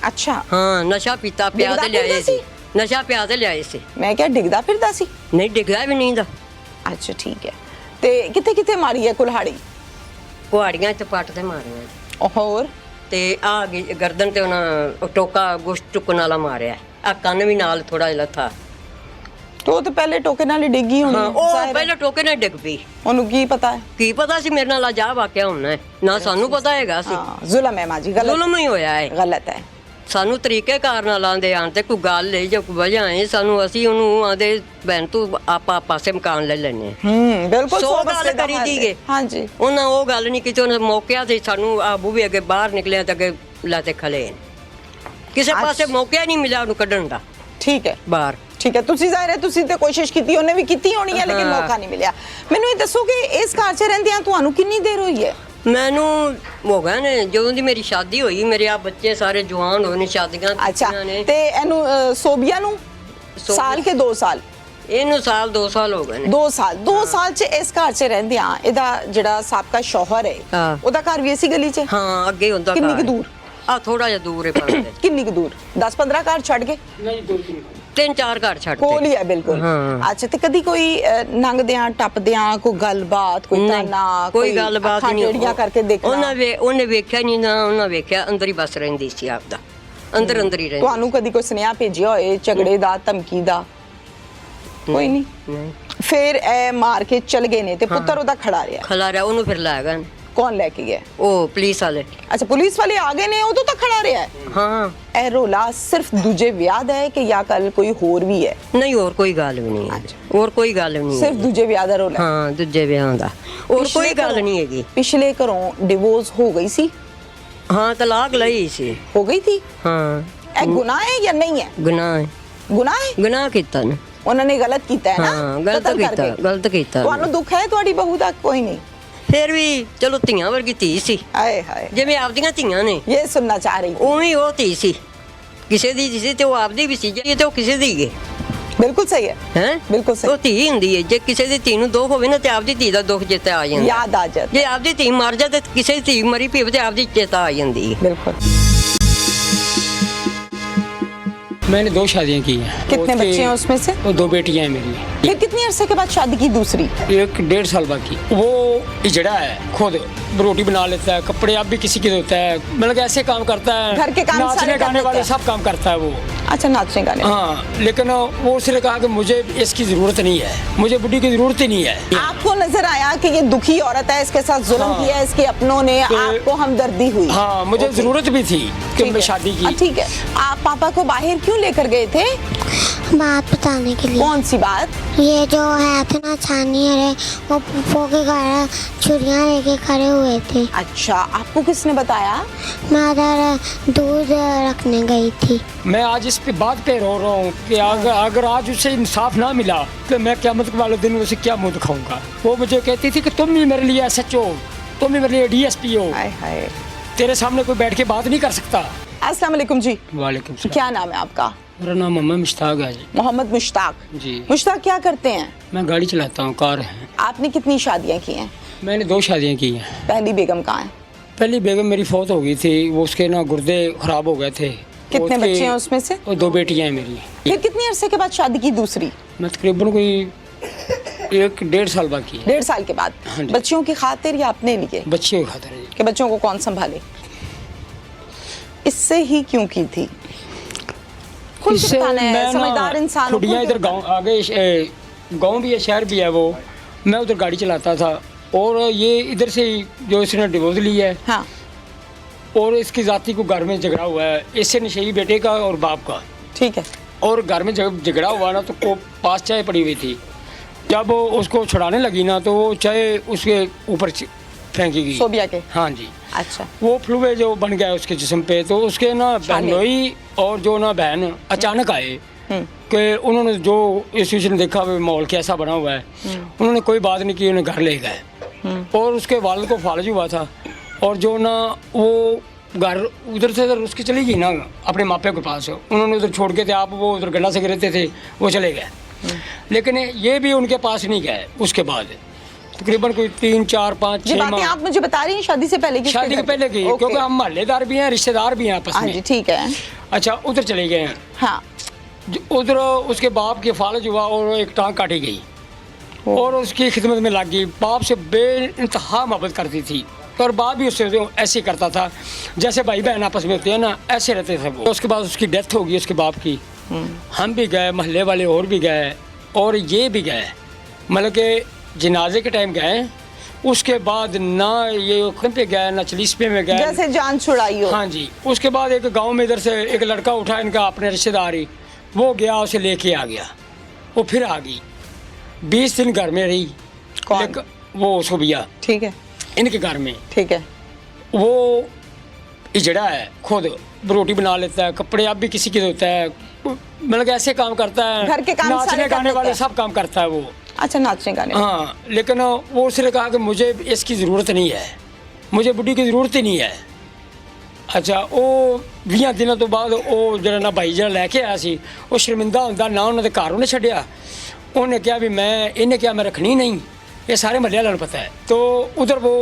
Speaker 2: ਅੱਛਾ।
Speaker 3: ਹਾਂ ਨਸ਼ਾ ਪੀਤਾ, ਪਿਆ
Speaker 2: ਡਿੱਗਦਾ
Speaker 3: ਤੇ ਲਿਆਏ
Speaker 2: ਫਿਰਦਾ
Speaker 3: ਸੀ।
Speaker 2: ਸੀ?
Speaker 3: ਨਸ਼ਾ ਪਿਆ ਤੇ ਲਿਆਏ ਸੀ।
Speaker 2: ਮੈਂ ਕਿਹਾ ਡਿੱਗਦਾ ਫਿਰਦਾ ਸੀ?
Speaker 3: ਨਹੀਂ ਡਿੱਗਦਾ ਵੀ ਨਹੀਂ ਦਾ।
Speaker 2: ਅੱਛਾ ਠੀਕ ਹੈ। ਤੇ ਕਿੱਥੇ ਕਿੱਥੇ ਮਾਰੀ ਹੈ ਕੁਲਹਾੜੀ?
Speaker 3: ਕੁਹਾੜੀਆਂ 'ਚ ਪੱਟ ਤੇ ਮਾਰੀਆਂ।
Speaker 2: ਹੋਰ?
Speaker 3: ਤੇ ਆ ਗਰਦਨ ਤੇ ਉਹਨਾਂ ਉਹ ਟੋਕਾ ਗੋਸ਼ਤ ਚੁੱਕਣ ਵਾਲਾ ਮਾਰਿਆ। ਆ ਕੰਨ ਵੀ ਨਾਲ ਥੋੜਾ ਜਿਹਾ ਲੱਥਾ।
Speaker 2: ਤੇ ਉਹ ਤਾਂ ਪਹਿਲੇ ਟੋਕੇ ਨਾਲ ਹੀ ਡਿੱਗੀ ਹੋਣੀ
Speaker 3: ਹਾਂ
Speaker 2: ਹੈ,
Speaker 3: ਉਹ
Speaker 2: ਜ਼ਾਹਿਰ ਹੈ।
Speaker 3: ਪਹਿਲਾਂ ਟੋਕੇ ਨਾਲ ਡਿੱਗ ਪਈ।
Speaker 2: ਉਹਨੂੰ ਕੀ ਪਤਾ ਹੈ?
Speaker 3: ਕੀ ਪਤਾ ਸੀ ਮੇਰੇ ਨਾਲ ਆ ਜਾ ਵਾਕਿਆ ਹੋਣਾ ਹੈ, ਨਾ ਸਾਨੂੰ ਪਤਾ ਹੈਗਾ ਸੀ।
Speaker 2: ਹਾਂ ਜ਼ੁਲਮ ਹੈ ਮਾਂ ਜੀ, ਗਲਤ
Speaker 3: ਜ਼ੁਲਮ ਹੀ ਹੋਇਆ ਹੈ।
Speaker 2: ਗਲਤ ਹੈ।
Speaker 3: ਸਾਨੂੰ ਤਰੀਕੇ ਕਾਰ ਨਾਲ ਆਂਦੇ ਆਣ ਤੇ ਕੋਈ ਗੱਲ ਹੈ ਜਾਂ ਕੋਈ ਵਜ੍ਹਾ ਹੈ, ਸਾਨੂੰ ਅਸੀਂ ਉਹਨੂੰ ਆਂਦੇ ਭੈਣ ਤੂੰ ਆਪਾਂ ਪਾਸੇ ਮਕਾਨ ਲੈ ਲੈਣੇ।
Speaker 2: ਬਿਲਕੁਲ
Speaker 3: ਸੌ ਗੱਲ
Speaker 2: ਮਸਲੇ ਦਾ
Speaker 3: ਕਰੀ
Speaker 2: ਹੱਲ ਹੈ।
Speaker 3: ਦੀਗੇ।
Speaker 2: ਹਾਂਜੀ।
Speaker 3: ਉਹਨਾਂ ਉਹ ਗੱਲ ਨਹੀਂ ਕੀਤੀ। ਉਹਨਾਂ ਮੌਕਿਆ ਤੇ ਸਾਨੂੰ ਆ ਬੂਹੇ ਅੱਗੇ ਬਾਹਰ ਨਿਕਲਿਆ ਤੇ ਅੱਗੇ ਲਾਤੇ ਖਲੇ। ਕਿਸੇ ਪਾਸੇ ਮੌਕਿਆ ਨਹੀਂ ਮਿਲਿਆ ਉਹਨੂੰ ਕੱਢਣ ਦਾ
Speaker 2: ਠੀਕ ਹੈ।
Speaker 3: ਬਾਹਰ।
Speaker 2: ਠੀਕ ਹੈ, ਤੁਸੀਂ ਜ਼ਾਹਿਰ ਹੈ ਤੁਸੀਂ ਤੇ ਕੋਸ਼ਿਸ਼ ਕੀਤੀ, ਉਹਨੇ ਵੀ ਕੀਤੀ ਹੋਣੀ ਹੈ, ਲੇਕਿਨ
Speaker 3: ਹਾਂ।
Speaker 2: ਮੌਕਾ ਨਹੀਂ ਮਿਲਿਆ। ਮੈਨੂੰ ਇਹ ਦੱਸੋ ਕਿ ਇਸ ਘਰ 'ਚ ਰਹਿੰਦਿਆਂ ਤੁਹਾਨੂੰ ਕਿੰਨੀ ਦੇਰ ਹੋਈ ਹੈ?
Speaker 3: ਮੈਨੂੰ ਹੋ ਗਏ ਨੇ ਜਦੋਂ ਦੀ ਮੇਰੀ ਸ਼ਾਦੀ ਹੋਈ। ਮੇਰੇ ਆ ਬੱਚੇ ਸਾਰੇ ਜਵਾਨ ਹੋਏ ਨੇ, ਸ਼ਾਦੀਆਂ
Speaker 2: ਅੱਛਾ
Speaker 3: ਕੀਤੀਆਂ ਨੇ।
Speaker 2: ਤੇ ਇਹਨੂੰ ਸੋਬੀਆ ਨੂੰ ਸਾਲ ਕੇ 2 ਸਾਲ?
Speaker 3: ਇਹਨੂੰ ਸਾਲ 2 ਸਾਲ ਹੋ ਗਏ ਨੇ।
Speaker 2: 2 ਸਾਲ। 2 ਸਾਲ 'ਚ ਇਸ ਘਰ 'ਚ ਰਹਿੰਦਿਆਂ ਇਹਦਾ ਜਿਹੜਾ ਸਾਬਕਾ ਸ਼ੌਹਰ ਹੈ,
Speaker 3: ਹਾਂ।
Speaker 2: ਉਹਦਾ ਘਰ ਵੀ ਇਸੀ ਗਲੀ 'ਚ ਹੈ?
Speaker 3: ਹਾਂ ਅੱਗੇ ਹੁੰਦਾ।
Speaker 2: ਕਿੰਨੀ ਕੁ ਦੂਰ?
Speaker 3: ਆ ਥੋੜਾ ਜਿਹਾ ਦੂਰ ਹੈ ਪਾਸੇ।
Speaker 2: ਕਿੰਨੀ ਕੁ ਦੂਰ? 10-15 ਘਰ ਛੱਡ ਕੇ?
Speaker 4: ਨਹੀਂ 2-3
Speaker 3: 3-4 ਘਰ ਛੱਡ
Speaker 2: ਕੋਲ
Speaker 3: ਕੇ।
Speaker 2: ਹੀ ਹੈ ਬਿਲਕੁਲ।
Speaker 3: ਹਾਂ।
Speaker 2: ਅੱਛਾ ਤੇ ਕਦੀ ਕੋਈ ਲੰਘਦਿਆਂ ਟੱਪਦਿਆਂ ਕੋਈ ਗੱਲਬਾਤ, ਕੋਈ
Speaker 3: ਨਹੀਂ,
Speaker 2: ਤਾਨਾ,
Speaker 3: ਕੋਈ ਗੱਲਬਾਤ
Speaker 2: ਅੱਖਾਂ
Speaker 3: ਨਹੀਂ।
Speaker 2: ਟੇਢੀਆਂ ਕਰਕੇ ਦੇਖਣਾ?
Speaker 3: ਉਹਨੇ ਵੇਖਿਆ ਨਹੀਂ ਨਾ, ਉਹਨਾਂ ਵੇਖਿਆ ਅੰਦਰ ਹੀ ਬਸ ਰਹਿੰਦੀ ਸੀ ਆਪਦਾ, ਅੰਦਰ ਹੀ ਰਹਿੰਦੀ।
Speaker 2: ਤੁਹਾਨੂੰ ਕਦੀ ਕੋਈ ਸੁਨੇਹਾ ਭੇਜਿਆ ਹੋਏ ਝਗੜੇ ਦਾ, ਧਮਕੀ ਦਾ? ਕੋਈ ਨਹੀਂ ਫਿਰ ਇਹ ਮਾਰ ਕੇ ਚਲ ਗਏ ਨੇ ਤੇ ਪੁੱਤਰ ਉਹਦਾ ਖੜਾ ਰਿਹਾ
Speaker 3: ਖਲਾ ਰਿਹਾ ਉਹਨੂੰ ਫਿਰ ਲੈ ਗਏ
Speaker 2: ਕੌਣ ਲੈ ਕੇ ਗਿਆ
Speaker 3: ਉਹ ਪੁਲਿਸ ਵਾਲੇ
Speaker 2: ਅੱਛਾ ਪੁਲਿਸ ਵਾਲੇ ਆ ਗਏ ਨੇ ਉਦੋਂ ਤੱਕ ਖੜਾ ਰਿਹਾ ਹੈ
Speaker 3: ਹਾਂ
Speaker 2: ਇਹ ਰੋਲਾ ਸਿਰਫ ਦੂਜੇ ਵਿਆਹ ਦਾ ਹੈ ਕਿ ਜਾਂ ਕੱਲ ਕੋਈ ਹੋਰ ਵੀ ਹੈ
Speaker 3: ਨਹੀਂ ਹੋਰ ਕੋਈ ਗੱਲ ਵੀ ਨਹੀਂ ਹੈ ਹੋਰ ਕੋਈ ਗੱਲ ਵੀ ਨਹੀਂ
Speaker 2: ਸਿਰਫ ਦੂਜੇ ਵਿਆਹ ਦਾ ਰੋਲਾ ਹੈ
Speaker 3: ਹਾਂ ਦੂਜੇ ਵਿਆਹ ਦਾ ਹੋਰ ਕੋਈ ਗੱਲ ਨਹੀਂ ਹੈਗੀ
Speaker 2: ਪਿਛਲੇ ਘਰੋਂ ਡਿਵੋਰਸ ਹੋ ਗਈ ਸੀ
Speaker 3: ਹਾਂ ਤਲਾਕ ਲਈ ਸੀ
Speaker 2: ਹੋ ਗਈ ਥੀ
Speaker 3: ਹਾਂ
Speaker 2: ਇਹ ਗੁਨਾਹ ਹੈ ਜਾਂ ਨਹੀਂ ਹੈ
Speaker 3: ਗੁਨਾਹ ਹੈ
Speaker 2: ਗੁਨਾਹ ਹੈ
Speaker 3: ਗੁਨਾਹ ਕੀਤਾ ਨੇ
Speaker 2: ਉਹਨਾਂ ਨੇ ਗਲਤ ਕੀਤਾ ਹੈ ਨਾ
Speaker 3: ਹਾਂ ਗਲਤ
Speaker 2: ਕਤਲ
Speaker 3: ਕੀਤਾ
Speaker 2: ਕਰਕੇ।
Speaker 3: ਗਲਤ ਕੀਤਾ
Speaker 2: ਤੁਹਾਨੂੰ ਦੁੱਖ ਹੈ ਤੁਹਾਡੀ ਬਹੂ ਦਾ ਕੋਈ ਨਹੀਂ
Speaker 3: ਫਿਰ ਵੀ ਚਲੋ ਧੀਆਂ ਵਰਗੀ ਧੀ ਸੀ
Speaker 2: ਹਾਏ ਹਾਏ
Speaker 3: ਜਿਵੇਂ ਆਪਦੀਆਂ ਧੀਆਂ ਨੇ
Speaker 2: ਇਹ ਸੁਣਨਾ ਚਾਹ ਰਹੀ
Speaker 3: ਉਵੇਂ ਉਹ ਧੀ ਸੀ ਕਿਸੇ ਦੀ ਸੀ ਤੇ ਉਹ ਆਪਦੀ ਵੀ ਸੀ ਜੇ ਤੇ ਉਹ ਕਿਸੇ ਦੀ ਹੈ
Speaker 2: ਬਿਲਕੁਲ ਸਹੀ ਹੈ
Speaker 3: ਹੈ
Speaker 2: ਬਿਲਕੁਲ ਸਹੀ
Speaker 3: ਉਹ ਧੀ ਹੁੰਦੀ ਹੈ ਜੇ ਕਿਸੇ ਦੀ ਧੀ ਨੂੰ ਦੁੱਖ ਹੋਵੇ ਨਾ ਤੇ ਆਪਦੀ ਧੀ ਦਾ ਦੁੱਖ ਚੇਤਾ ਆ ਜਾਂਦਾ
Speaker 2: ਯਾਦ ਆ ਜਾਏ
Speaker 3: ਜੇ ਆਪਦੀ ਧੀ ਮਰ ਜਾ ਤੇ ਕਿਸੇ ਦੀ ਧੀ ਮਰੀ ਪਈ ਤੇ ਆਪਦੀ ਚੇਤਾ ਆ ਜਾਂਦੀ है
Speaker 2: बिल्कुल
Speaker 4: मैंने 2 शादियां की हैं।
Speaker 2: कितने
Speaker 4: उसके-
Speaker 2: बच्चे हैं उसमें से
Speaker 4: वो 2 बेटियां हैं मेरी।
Speaker 2: फिर कितनी अरसे के बाद शादी की दूसरी
Speaker 4: एक 1.5 साल बाद की। वो इजड़ा है, खुद रोटी बना लेता है, कपड़े अब भी किसी के होता है, मतलब ऐसे काम करता है।
Speaker 2: घर के काम सारे
Speaker 4: नाचने
Speaker 2: कर
Speaker 4: गाने
Speaker 2: लेता
Speaker 4: वाले
Speaker 2: है।
Speaker 4: सब काम करता है वो।
Speaker 2: अच्छा नाचने गाने
Speaker 4: हाँ, लेकिन वो उसने कहा कि मुझे इसकी जरूरत नहीं है, मुझे बुढ़ी की जरूरत ही नहीं है।
Speaker 2: आपको नजर आया कि ये दुखी औरत है इसके साथ जुल्म
Speaker 4: हाँ।
Speaker 2: किया इसके अपनों ने
Speaker 4: तो-
Speaker 2: आपको हमदर्दी हुई
Speaker 4: हाँ, मुझे
Speaker 2: ओके।
Speaker 4: जरूरत भी थी कि
Speaker 2: ठीक
Speaker 4: मैं
Speaker 2: है।
Speaker 4: शादी की।
Speaker 2: ठीक है आप पापा को बाहर क्यों लेकर गए थे
Speaker 5: बात बताने के लिए।
Speaker 2: कौन सी बात
Speaker 5: ये जो है थे ना छानियर है वो फूफो के घर छुरियाँ लेके खड़े हुए थे।
Speaker 2: अच्छा आपको किसने बताया
Speaker 5: मैं उधर दूध रखने गई थी।
Speaker 4: मैं आज इस पे बात पे रो रहा हूँ कि अगर आज उससे इंसाफ ना मिला तो मैं क़यामत वाले दिन उसे क्या मुंह दिखाऊंगा। वो मुझे कहती थी कि तुम ही मेरे लिए SHO, तुम ही मेरे लिए DSP हो,
Speaker 2: हाय हाय
Speaker 4: तेरे सामने कोई बैठ के बात नहीं कर सकता।
Speaker 2: अस्सलाम वालेकुम जी
Speaker 4: वालेकुम सलाम।
Speaker 2: क्या नाम है आपका
Speaker 4: मेरा नाम मोहम्मद मुश्ताक है जी।
Speaker 2: मोहम्मद मुश्ताक
Speaker 4: जी।
Speaker 2: मुश्ताक क्या करते हैं
Speaker 4: मैं गाड़ी चलाता हूँ, कार है।
Speaker 2: आपने कितनी शादियां की हैं
Speaker 4: मैंने 2 शादियाँ की हैं।
Speaker 2: पहली बेगम कहाँ है
Speaker 4: पहली बेगम मेरी फौत हो गई थी, वो उसके ना गुर्दे खराब हो गए थे।
Speaker 2: कितने
Speaker 4: उसके-
Speaker 2: बच्चे हैं उसमें से
Speaker 4: वो 2 बेटियाँ हैं मेरी।
Speaker 2: फिर कितनी अरसे के बाद शादी की दूसरी
Speaker 4: मैं तकरीबन कोई 1.5 साल बाद की है।
Speaker 2: 1.5 साल के बाद
Speaker 4: हाँ जी।
Speaker 2: बच्चियों की खातिर या अपने लिए
Speaker 4: बच्चे की खातिर है जी।
Speaker 2: कि बच्चों को कौन संभाले इससे ही क्यों की थी खुल के
Speaker 4: इससे
Speaker 2: बताना है,
Speaker 4: मैं
Speaker 2: समझदार
Speaker 4: ना
Speaker 2: इंसान हो,
Speaker 4: छुट्टियाँ
Speaker 2: खुल के
Speaker 4: इधर गांव आगे गांव भी है, शहर भी है। वो मैं उधर गाड़ी चलाता था और ये इधर से जो इसने डिवोर्स लिया है
Speaker 2: हाँ
Speaker 4: और इसकी जाति को घर में झगड़ा हुआ है, इससे नशेई बेटे का और बाप का।
Speaker 2: ठीक है
Speaker 4: और घर में जब झगड़ा हुआ ना तो वो पास चाय पड़ी हुई थी, जब वो उसको छुड़ाने लगी ना तो वो चाय उसके ऊपर फेंकी गई।
Speaker 2: सोबिया के
Speaker 4: हाँ जी।
Speaker 2: अच्छा
Speaker 4: वो फ्लूए जो बन गया उसके जिस्म पे, तो उसके ना बहनोई और जो ना बहन अचानक आए कि उन्होंने जो इस चीज़ ने देखा वो माहौल कैसा बना हुआ है, उन्होंने कोई बात नहीं की, उन्हें घर ले गए। और उसके वालिद को फालज हुआ था और जो ना वो घर उधर से उधर उसकी चली गई ना अपने मापे के पास, उन्होंने उधर छोड़ के थे, आप वो उधर गन्ना से गिरते थे, वो चले गए। लेकिन ये भी उनके पास नहीं गए। उसके बाद तकरीबन कोई 3, 4, 5,
Speaker 2: ये
Speaker 4: 6
Speaker 2: बातें
Speaker 4: माह
Speaker 2: आप मुझे बता रही हैं शादी से पहले की
Speaker 4: शादी के पहले की,
Speaker 2: ओके।
Speaker 4: क्योंकि हम मोहल्लेदार भी हैं, रिश्तेदार भी हैं आपस
Speaker 2: हाँ जी
Speaker 4: में।
Speaker 2: ठीक है
Speaker 4: अच्छा उधर चले गए हैं।
Speaker 2: हाँ
Speaker 4: उधर उसके बाप की फालज हुआ और एक टांग काटी गई और उसकी खिदमत में लग गई। बाप से बेइंतहा मोहब्बत करती थी और बाप भी उससे ऐसे ही करता था जैसे भाई बहन आपस में होते हैं ना, ऐसे रहते थे वो। उसके बाद उसकी डेथ हो गई उसके बाप की। हम भी गए, मोहल्ले वाले और भी गए और ये भी गए, मतलब कि जनाजे के टाइम गए। उसके बाद ना ये खुद पे गए ना चलीसपे में गए,
Speaker 2: जैसे जान छुड़ाई हो
Speaker 4: हाँ जी। उसके बाद एक गांव में इधर से एक लड़का उठा इनका अपने रिश्तेदार ही, वो गया उसे लेके आ गया, वो फिर आ गई 20 दिन घर में रही।
Speaker 2: कौन?
Speaker 4: वो सोबिया
Speaker 2: ठीक है
Speaker 4: इनके घर में।
Speaker 2: ठीक है
Speaker 4: वो इजड़ा है, खुद रोटी बना लेता है, कपड़े अब भी किसी के होता है, मतलब ऐसे काम करता है।
Speaker 2: घर के काम सारे
Speaker 4: नाचने
Speaker 2: कर
Speaker 4: गाने
Speaker 2: लेता
Speaker 4: वाले
Speaker 2: है।
Speaker 4: सब काम करता है वो।
Speaker 2: अच्छा नाचने गाने
Speaker 4: हाँ, लेकिन वो उसने कहा कि मुझे इसकी ज़रूरत नहीं है, मुझे बुढ़ी की ज़रूरत ही नहीं है। अच्छा वो 20 दिनों तो बाद वो जरा ना भाई जरा लैके आया सी, वो शर्मिंदा होंदा ना उन्होंने घर उन्हें छड्डिया। उन्हें कहा भी मैं इन्हें क्या मैं रखनी नहीं, ये सारे महल्ले वालों को पता है। तो उधर वो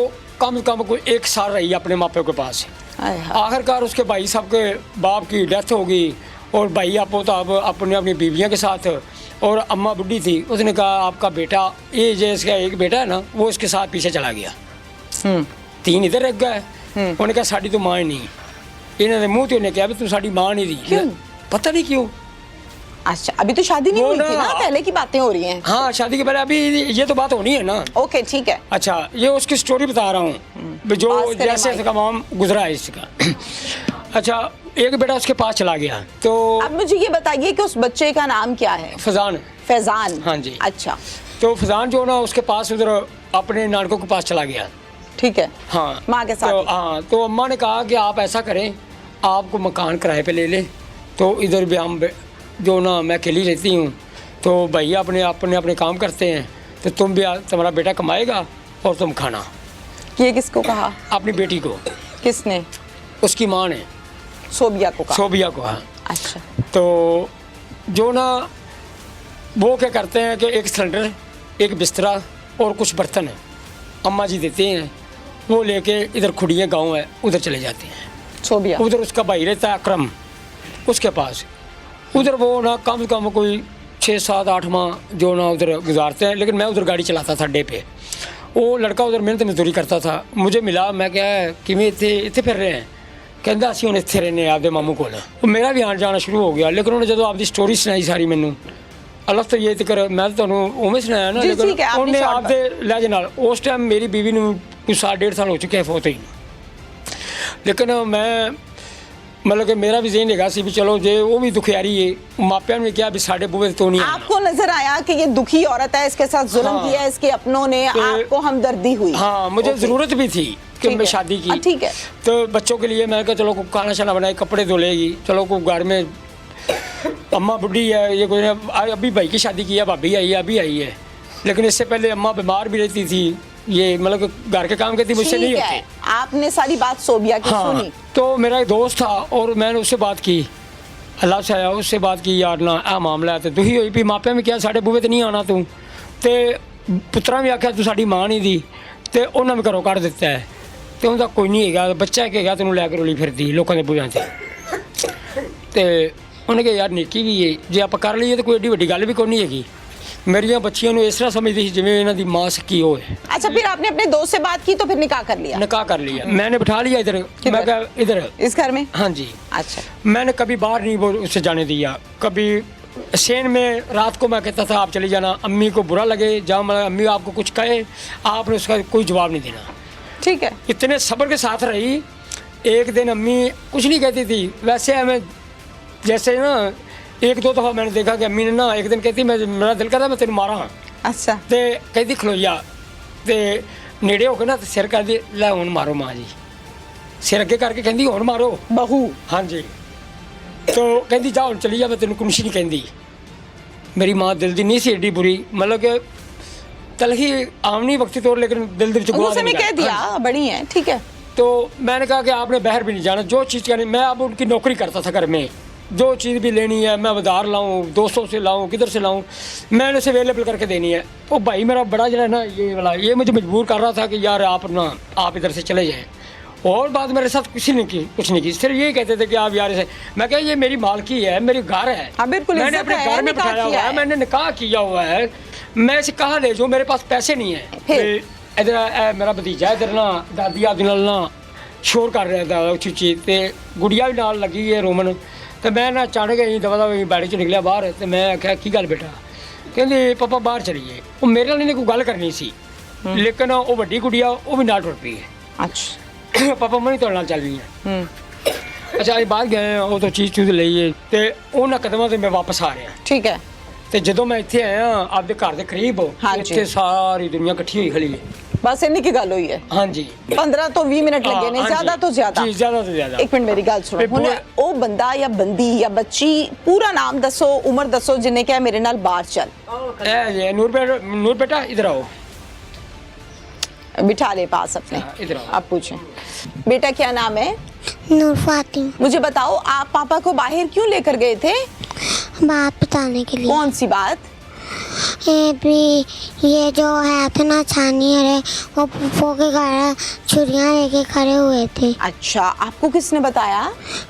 Speaker 4: कम से कम कोई 1 साल रही अपने मापे के पास।
Speaker 2: हाय हाय।
Speaker 4: आखिरकार उसके भाई साहब के बाप की डेथ हो गई और भाई आपो तो अब अपने अपनी बीवियों के साथ, और अम्मा बुढ़ी थी। उसने कहा आपका बेटा, ये जो इसका एक बेटा है ना, वो इसके साथ पीछे चला गया। 3 इधर रह गए। उन्होंने कहा साड़ी तो माँ ही नहीं। इन्होंने मुँह तो उन्हें कहा भी तू साड़ी माँ नहीं दी। पता नहीं क्यों
Speaker 2: अच्छा, अभी तो शादी नहीं
Speaker 4: वो
Speaker 2: हुई थी ना, पहले की बातें हो रही हैं।
Speaker 4: हाँ, शादी के पहले, अभी ये तो बात होनी है ना।
Speaker 2: ओके, ठीक है।
Speaker 4: अच्छा, ये उसकी स्टोरी बता रहा हूँ जो
Speaker 2: पास करें
Speaker 4: जैसे
Speaker 2: माइक।
Speaker 4: इसका माम गुजरा है इसका। अच्छा, एक बेटा उसके पास चला गया, तो
Speaker 2: अब मुझे ये बताइए कि उस बच्चे का नाम क्या है?
Speaker 4: फजान।
Speaker 2: फैजान।
Speaker 4: हाँ जी।
Speaker 2: अच्छा,
Speaker 4: तो फजान जो ना उसके पास उधर अपने नानकों के पास चला गया।
Speaker 2: ठीक है।
Speaker 4: हाँ,
Speaker 2: माँ के साथ
Speaker 4: तो
Speaker 2: ही।
Speaker 4: हाँ, तो अम्मा ने कहा कि आप ऐसा करें, आपको मकान किराए पे ले लें, तो इधर भी हम जो ना मैं अकेली रहती हूँ, तो भैया अपने अपने काम करते हैं, तो तुम भी तुम्हारा बेटा कमाएगा और तुम खाना।
Speaker 2: ये किसको कहा?
Speaker 4: अपनी बेटी को,
Speaker 2: किसने?
Speaker 4: उसकी माँ ने,
Speaker 2: सोबिया को कहा?
Speaker 4: सोबिया को। हाँ,
Speaker 2: अच्छा,
Speaker 4: तो जो ना वो क्या करते हैं कि एक सिलेंडर, एक बिस्तरा और कुछ बर्तन अम्मा जी देते हैं, वो लेके इधर खुड़िया गांव है उधर चले जाते हैं।
Speaker 2: सोबिया।
Speaker 4: उधर उसका भाई रहता है अकरम, उसके पास। उधर वो ना कम से कम कोई 6, 7, 8 माह जो ना उधर गुजारते हैं, लेकिन मैं उधर गाड़ी चलाता था अड्डे पे। वो लड़का उधर मेहनत मजदूरी करता था, मुझे मिला, मैं क्या किमें इतने फिर रहे हैं, कहता ਅਸੀਂ ਹੁਣ ਇੱਥੇ रहने आपके मामू को। मेरा भी आना जाना शुरू हो गया, लेकिन उन्होंने जो आपकी स्टोरी सुनाई सारी मैनू अलग तो ये तक मैं तो उमें सुनाया ना,
Speaker 2: जी,
Speaker 4: लेकिन
Speaker 2: ठीक है, आपने
Speaker 4: उन्हें
Speaker 2: शॉर्ट
Speaker 4: आपके लहजे नाल उस टाइम मेरी बीवी ने कुछ 1.5 साल हो चुके हैं फोत ही, लेकिन मैं मतलब कि मेरा भी ज़हन हैगा सी भी चलो जे वो भी दुखियारी है, मापिया ने क्या भी साढ़े बुए तो नहीं आना।
Speaker 2: आपको नजर आया कि ये दुखी औरत है, इसके साथ जुल्म
Speaker 4: हाँ।
Speaker 2: किया, इसके अपनों ने,
Speaker 4: तो-
Speaker 2: आपको हमदर्दी हुई?
Speaker 4: हाँ, मुझे
Speaker 2: ओके।
Speaker 4: ज़रूरत भी थी कि
Speaker 2: ठीक
Speaker 4: मैं
Speaker 2: है।
Speaker 4: शादी की।
Speaker 2: हाँ, ठीक है।
Speaker 4: तो बच्चों के लिए मैं कहा चलो कोई खाना शाना बनाए, कपड़े धो लेगी, चलो कोई घर में अम्मा बुढ़ी है, ये कोई अभी भाई की शादी की है, भाभी आई है, अभी आई है, लेकिन इससे पहले अम्मा बीमार भी रहती थी, ये मतलब कि घर के काम करती, मुझसे नहीं
Speaker 2: ठीक
Speaker 4: होती।
Speaker 2: है, आपने सारी बात सोबिया की
Speaker 4: हाँ,
Speaker 2: सुनी।
Speaker 4: तो मेरा एक दोस्त था और मैंने उससे बात की, अल्लाह से आया, उससे बात की, यार ना आ मामला है, तो दुखी हुई भी मापिया में क्या साढ़े बूहे तो नहीं आना तू, तो पुत्रा भी आख्या तू साड़ी मां नहीं दी, तो उन्होंने भी घरों कढ़ दिता है, तो उनका कोई नहीं है, बच्चा कहेगा तेन लैके रोली फिरती लोगों के बूहों से, तो उन्हें कहा यार निक्की भी है, जे आप कर लीए तो कोई एडी वड्डी गल भी कोई नहीं हैगी। मेरिया बच्चियों ने इस तरह समझती थी जिवें इन्हां दी मां सकी हो है।
Speaker 2: अच्छा, फिर आपने अपने दोस्त से बात की तो फिर निकाह कर लिया
Speaker 4: निकाह कर लिया, मैंने बिठा लिया इधर, मैं कहा इधर
Speaker 2: इस घर में?
Speaker 4: हाँ जी।
Speaker 2: अच्छा,
Speaker 4: मैंने कभी बाहर नहीं वो उससे जाने दिया, कभी सेन में रात को मैं कहता था आप चली जाना, अम्मी को बुरा लगे, जहाँ मतलब अम्मी आपको कुछ कहे आपने उसका कोई जवाब नहीं देना।
Speaker 2: ठीक है।
Speaker 4: इतने सब्र के साथ रही। एक दिन अम्मी कुछ नहीं कहती थी, वैसे हमें जैसे ना 1-2 दफ़ा मैंने देखा कि अम्मी ने ना एक दिन कहती मैं मेरा दिल करता मैं तेन मारा,
Speaker 2: अच्छा,
Speaker 4: तो कहती खलोइया, तो नेड़े होकर ना सिर कर दी, लै हुण मारो माँ जी, सिर अगे करके कहती हुण मारो
Speaker 2: बहू।
Speaker 4: हाँ जी, तो कहती जा हुण चली जा, मैं तेन कुछ नहीं कहती। मेरी माँ दिल दी नहीं सी एडी बुरी, मतलब कि तलखी आमनी वक्ती तौर, लेकिन दिल दे विच गुआ
Speaker 2: गुस्से में कह दिया, बड़ी है, ठीक है।
Speaker 4: तो मैंने कहा कि आपने बाहर भी नहीं जाना, जो चीज़ करनी, मैं अब उनकी नौकरी करता था घर में, जो चीज़ भी लेनी है मैं उधार लाऊं, दोस्तों से लाऊं, किधर से लाऊं, मैंने उसे अवेलेबल करके देनी है। वो भाई मेरा बड़ा जो है ना ये वाला, ये मुझे मजबूर कर रहा था कि यार आप इधर से चले जाएं, और बात मेरे साथ कुछ नहीं की, सिर्फ ये कहते थे कि आप यार से, मैं कहा ये मेरी मालकी है, मेरी घर है,
Speaker 2: हाँ, बिल्कुल,
Speaker 4: मैंने
Speaker 2: इज्जत
Speaker 4: अपने
Speaker 2: है,
Speaker 4: घर में
Speaker 2: निकाह
Speaker 4: बिठाया हुआ
Speaker 2: किया
Speaker 4: है,
Speaker 2: है।
Speaker 4: मैंने निकाह किया हुआ है, मैं इसे कहाँ ले जाऊँ, मेरे पास पैसे नहीं है।
Speaker 2: फिर?
Speaker 4: इधर मेरा भतीजा इधर ना दादी आदि नाल ना शोर कर रहा था उची उची, तो गुड़िया भी नाल लगी है रोमन, तो मैं ना अचानक ही दवा बैड़ी च निकलिया बाहर, तो मैं आख्या की गल बेटा, कहते पापा बाहर चलीए, वो मेरे नाल इन्हें कोई गल करनी सी, लेकिन वो वड्डी गुड़िया वो भी नाल टुर पई है,
Speaker 2: अच्छा,
Speaker 4: पापा मैं तुहाडे नाल चल रही है। अच्छा अज बाहर गए वो तो चीज़ चूज़ लईए, तो उन्होंने कदमों से मैं वापस आ रहा,
Speaker 2: ठीक है।
Speaker 4: तो जो मैं इतने आया आपके घर के करीब,
Speaker 2: हाँ जी।
Speaker 4: इतने सारी दुनिया इकट्ठी हुई खड़ी है।
Speaker 2: बस इन्हीं की गल हुई है।
Speaker 4: हाँ जी,
Speaker 2: 15 तो 20 मिनट लगे ने,
Speaker 4: हाँ
Speaker 2: ज्यादा
Speaker 4: जी।
Speaker 2: तो ज्यादा।
Speaker 4: जी ज़्यादा तो ज़्यादा।
Speaker 2: एक मिनट मेरी गल सुनो,
Speaker 4: ते
Speaker 2: हुण
Speaker 4: पूरा-
Speaker 2: ओ बंदा या बंदी या बच्ची पूरा नाम दसो, उम्र दसो, जिन्हें क्या मेरे नाल बाहर चल।
Speaker 4: ए नूर बेटा इधर आओ,
Speaker 2: बिठा ले पास अपने,
Speaker 4: हाँ, इधर आओ।
Speaker 2: आप पूछें। बेटा क्या नाम है?
Speaker 5: नूर फातिमा।
Speaker 2: मुझे बताओ आप पापा को बाहर क्यों लेकर गए थे?
Speaker 5: बात बताने के लिए।
Speaker 2: कौन सी बात?
Speaker 5: ये जो है थे ना छानी है, वो फूफो के घर छुरियाँ लेके खड़े हुए थे।
Speaker 2: अच्छा, आपको किसने बताया?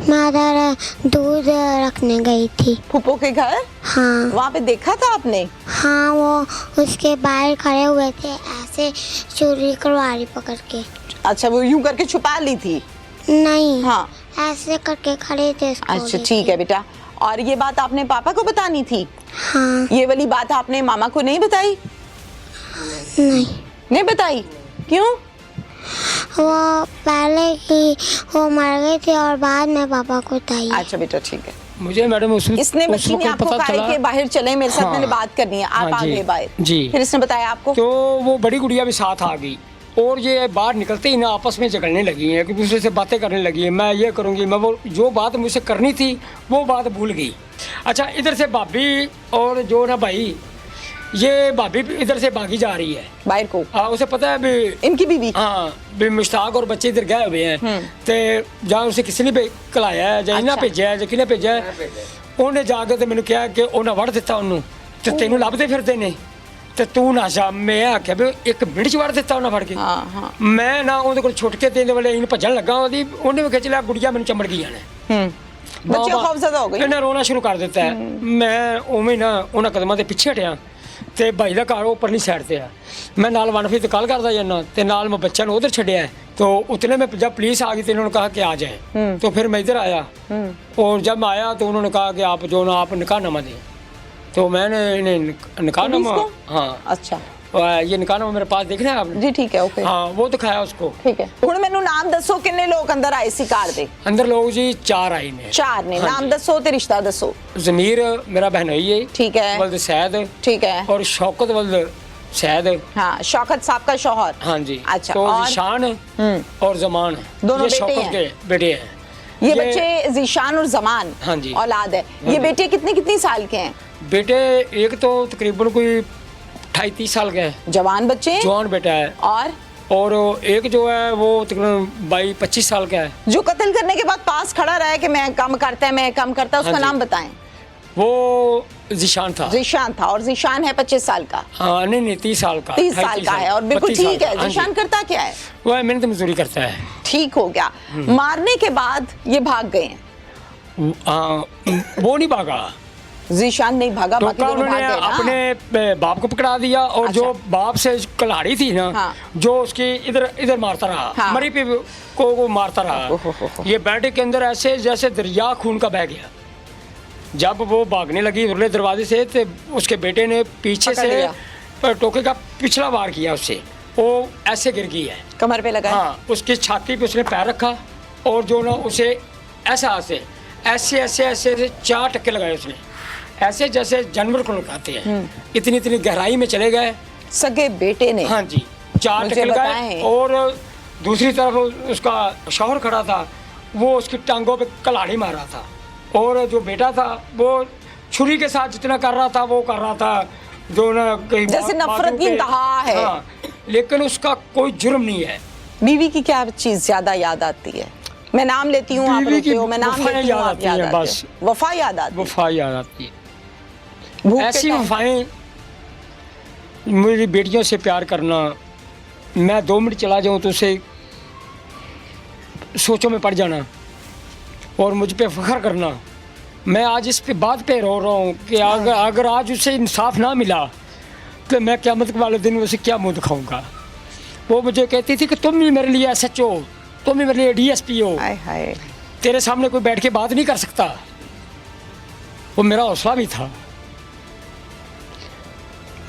Speaker 5: मैं उधर दूध रखने गई थी।
Speaker 2: फूफो के घर?
Speaker 5: हाँ
Speaker 2: वहाँ पे देखा था आपने?
Speaker 5: हाँ, वो उसके बाहर खड़े हुए थे ऐसे चोरी करवारी पकड़ के।
Speaker 2: अच्छा, वो यूं करके छुपा ली थी?
Speaker 5: नहीं,
Speaker 2: हाँ,
Speaker 5: ऐसे करके खड़े थे उसको
Speaker 2: अच्छा
Speaker 5: लेके।
Speaker 2: ठीक है बेटा। और ये बात आपने पापा को बतानी थी?
Speaker 5: हाँ।
Speaker 2: ये वाली बात आपने मामा को नहीं बताई? नहीं बताई, क्यों?
Speaker 5: वो पहले की वो मर गई थी और बाद में पापा को बताई।
Speaker 2: अच्छा बेटा ठीक है।
Speaker 4: मुझे मैडम
Speaker 2: इसने बच्ची ने आपको कहा है कि बाहर चले, मेरे साथ मैंने बात करनी है, आप
Speaker 4: हाँ
Speaker 2: आ
Speaker 4: जी,
Speaker 2: गए बाहर।
Speaker 4: जी।
Speaker 2: फिर इसने बताया आपको?
Speaker 4: तो वो बड़ी गुड़िया भी साथ आ गई और ये बाहर निकलते ही ना आपस में झगड़ने लगी हैं, एक दूसरे से बातें करने लगी हैं, मैं ये करूँगी, मैं वो जो बात मुझसे करनी थी वो बात भूल गई। अच्छा, इधर से भाभी और जो ना भाई, ये भाभी इधर से भागी जा रही है
Speaker 2: बाहर को।
Speaker 4: हाँ, उसे पता है भी
Speaker 2: इनकी बीवी?
Speaker 4: हाँ, भी मुश्ताक और बच्चे इधर गए हुए हैं, तो जहाँ उसे किसी ने कलाया है, ਜਾਂ ਇਹਨਾਂ ਭੇਜਿਆ ਹੈ ਜਾਂ ਕਿਹਨੇ ਭੇਜਿਆ ਹੈ, ਉਹਨੇ ਜਾ ਕੇ ਤੇ ਮੈਨੂੰ ਕਿਹਾ ਕਿ ਉਹਨਾਂ ਵੜ ਦਿੱਤਾ ਉਹਨੂੰ ਤੇ ਤੈਨੂੰ ਲੱਭਦੇ ਫਿਰਦੇ ਨੇ ਤੇ ਤੂੰ ਨਾ ਜਾ। ਮੈਂ ਆਖਿਆ ਵੀ 1 ਮਿੰਟ ਚ ਵੜ ਦਿੱਤਾ ਉਹਨਾਂ ਫੜ ਕੇ।
Speaker 2: ਹਾਂ।
Speaker 4: ਮੈਂ ਨਾ ਉਹਦੇ ਕੋਲ ਛੁੱਟ ਕੇ ਤੇ ਇਹਦੇ ਵਾਲੇ ਇਹਨੂੰ ਭੱਜਣ ਲੱਗਾ, ਉਹਨੇ ਵੀ ਖਿੱਚ ਲਿਆ, ਗੁੜੀਆ ਮੈਨੂੰ ਚੰਬੜ ਗਈ ਜਾਣੇ।
Speaker 2: ਬੱਚੇ ਖੌਫਜ਼ਦਾ ਹੋ ਗਏ।
Speaker 4: ਇਹਨੇ ਰੋਣਾ ਸ਼ੁਰੂ ਕਰ ਦਿੱਤਾ ਹੈ। ਮੈਂ ਉਵੇਂ ਨਾ ਉਹਨਾਂ ਕਦਮਾਂ ਦੇ ਪਿੱਛੇ ਹਟਿਆ ਤੇ ਭਾਈ ਦਾ ਘਰ ਉੱਪਰਲੀ ਸਾਈਡ ਤੇ ਆ, मैं नाल वनफी तो कॉल करता जाना, तो नाल मैं बच्चा उधर छड़िया है। तो उतने में जब पुलिस आ गई तो इन्होंने कहा कि आ जाए, तो फिर मैं इधर आया और जब मैं आया तो उन्होंने कहा कि आप जो ना आप निकाहनामा दें, तो मैंने इन्हें निकाहनामा, हाँ
Speaker 2: अच्छा
Speaker 4: ये निकाहनामा मेरे पास देखना है आपने?
Speaker 2: जी ठीक है, ओके
Speaker 4: हाँ, वो दिखाया उसको।
Speaker 2: ठीक है। हुण मैनू नाम दसो किन्ने लोग अंदर आए सी कार दे?
Speaker 4: अंदर लोग जी 4 आए ने।
Speaker 2: 4 ने। नाम दसो ते रिश्ता दसो।
Speaker 4: जमीर मेरा बहनोई है,
Speaker 2: ठीक है,
Speaker 4: वल्द सैद,
Speaker 2: ठीक है,
Speaker 4: और शौकत वल्द सैद।
Speaker 2: हाँ, शौकत साहब का शौहर।
Speaker 4: हाँ जी।
Speaker 2: अच्छा,
Speaker 4: तो
Speaker 2: और?
Speaker 4: जीशान और जमान
Speaker 2: दोनों
Speaker 4: ये
Speaker 2: बेटे
Speaker 4: शौकत
Speaker 2: हैं?
Speaker 4: के बेटे हैं।
Speaker 2: ये बच्चे जीशान और जमान
Speaker 4: हाँ जी,
Speaker 2: औलाद है।
Speaker 4: हाँ
Speaker 2: ये
Speaker 4: जी।
Speaker 2: बेटे कितनी साल के हैं?
Speaker 4: बेटे एक तो तकरीबन कोई 28-30 साल का है,
Speaker 2: जवान बच्चे हैं?
Speaker 4: जवान बेटा है, और एक जो है वो तकरीबन 22-25 साल का है।
Speaker 2: जो कत्ल करने के बाद पास खड़ा रहा है कि मैं कम करता है, मैं कम करता है, उसका
Speaker 4: हाँ जी।
Speaker 2: नाम बताएं।
Speaker 4: वो जीशान था।
Speaker 2: जीशान था, और जीशान है 25 साल का?
Speaker 4: हाँ, नहीं 30 साल का,
Speaker 2: 30 साल का है, और बिल्कुल
Speaker 4: 32 साल
Speaker 2: ठीक है।
Speaker 4: का, हाँ
Speaker 2: जीशान
Speaker 4: जी।
Speaker 2: करता क्या है?
Speaker 4: वह मेहनत मजदूरी करता है।
Speaker 2: ठीक हो गया। मारने के बाद ये भाग गए हैं?
Speaker 4: हाँ, वो नहीं भागा,
Speaker 2: जीशान नहीं भागा,
Speaker 4: तो
Speaker 2: बाकी दोनों भाग
Speaker 4: उन्होंने
Speaker 2: गए ना?
Speaker 4: अपने बाप को पकड़ा दिया, और
Speaker 2: अच्छा।
Speaker 4: जो बाप से कलाड़ी थी ना,
Speaker 2: हाँ।
Speaker 4: जो उसकी इधर मारता रहा,
Speaker 2: हाँ।
Speaker 4: मरी पे को वो मारता रहा। ये बैठक के अंदर ऐसे जैसे दरिया खून का बह गया। जब वो भागने लगी उरले दरवाजे से, तो उसके बेटे ने पीछे
Speaker 2: पकड़
Speaker 4: से
Speaker 2: लिया।
Speaker 4: टोके का पिछला वार किया उससे, वो ऐसे गिर गई है,
Speaker 2: कमर पे लगा है?
Speaker 4: हाँ, उसकी छाती पे उसने पैर रखा, और जो ना उसे ऐसे 4 टक्के लगाए उसने, ऐसे जैसे जानवर को लगाते हैं। इतनी गहराई में चले गए।
Speaker 2: सगे बेटे ने?
Speaker 4: हाँ जी, 4
Speaker 2: मुझे
Speaker 4: टक्के लगाए,
Speaker 2: बताएं।
Speaker 4: और दूसरी तरफ उसका शौहर खड़ा था, वो उसकी टांगों पे कलाड़ी मार रहा था, और जो बेटा था वो छुरी के साथ जितना कर रहा था वो कर रहा था, जो ना कहीं
Speaker 2: जैसे नफरत की इंतहा है।
Speaker 4: हाँ, लेकिन उसका कोई जुर्म नहीं है।
Speaker 2: बीवी की क्या चीज ज्यादा याद आती है? मैं नाम लेती हूँ, आप
Speaker 4: बीवी
Speaker 2: रोते
Speaker 4: की
Speaker 2: हो, मैं नाम
Speaker 4: वफाएं
Speaker 2: लेती हूँ,
Speaker 4: याद
Speaker 2: आप
Speaker 4: आती
Speaker 2: याद
Speaker 4: हैं,
Speaker 2: आते
Speaker 4: बस।
Speaker 2: हो। वफा याद आती है?
Speaker 4: वफा याद आती है,
Speaker 2: भूख के
Speaker 4: ऐसी
Speaker 2: टाइम?
Speaker 4: वफाएं। मेरी बेटियों से प्यार करना, मैं 2 मिनट चला जाऊं तो उसे सोचों में पड़ जाना, और मुझ पे फख्र करना। मैं आज इस पे बात पे रो रहा हूँ कि अगर आज उसे इंसाफ ना मिला तो मैं क़यामत वाले दिन उसे क्या मुँह दिखाऊंगा। वो मुझे कहती थी कि तुम ही मेरे लिए SHO हो, तुम ही मेरे लिए DSP हो,
Speaker 2: हाय हाय।
Speaker 4: तेरे सामने कोई बैठ के बात नहीं कर सकता। वो मेरा हौसला भी था,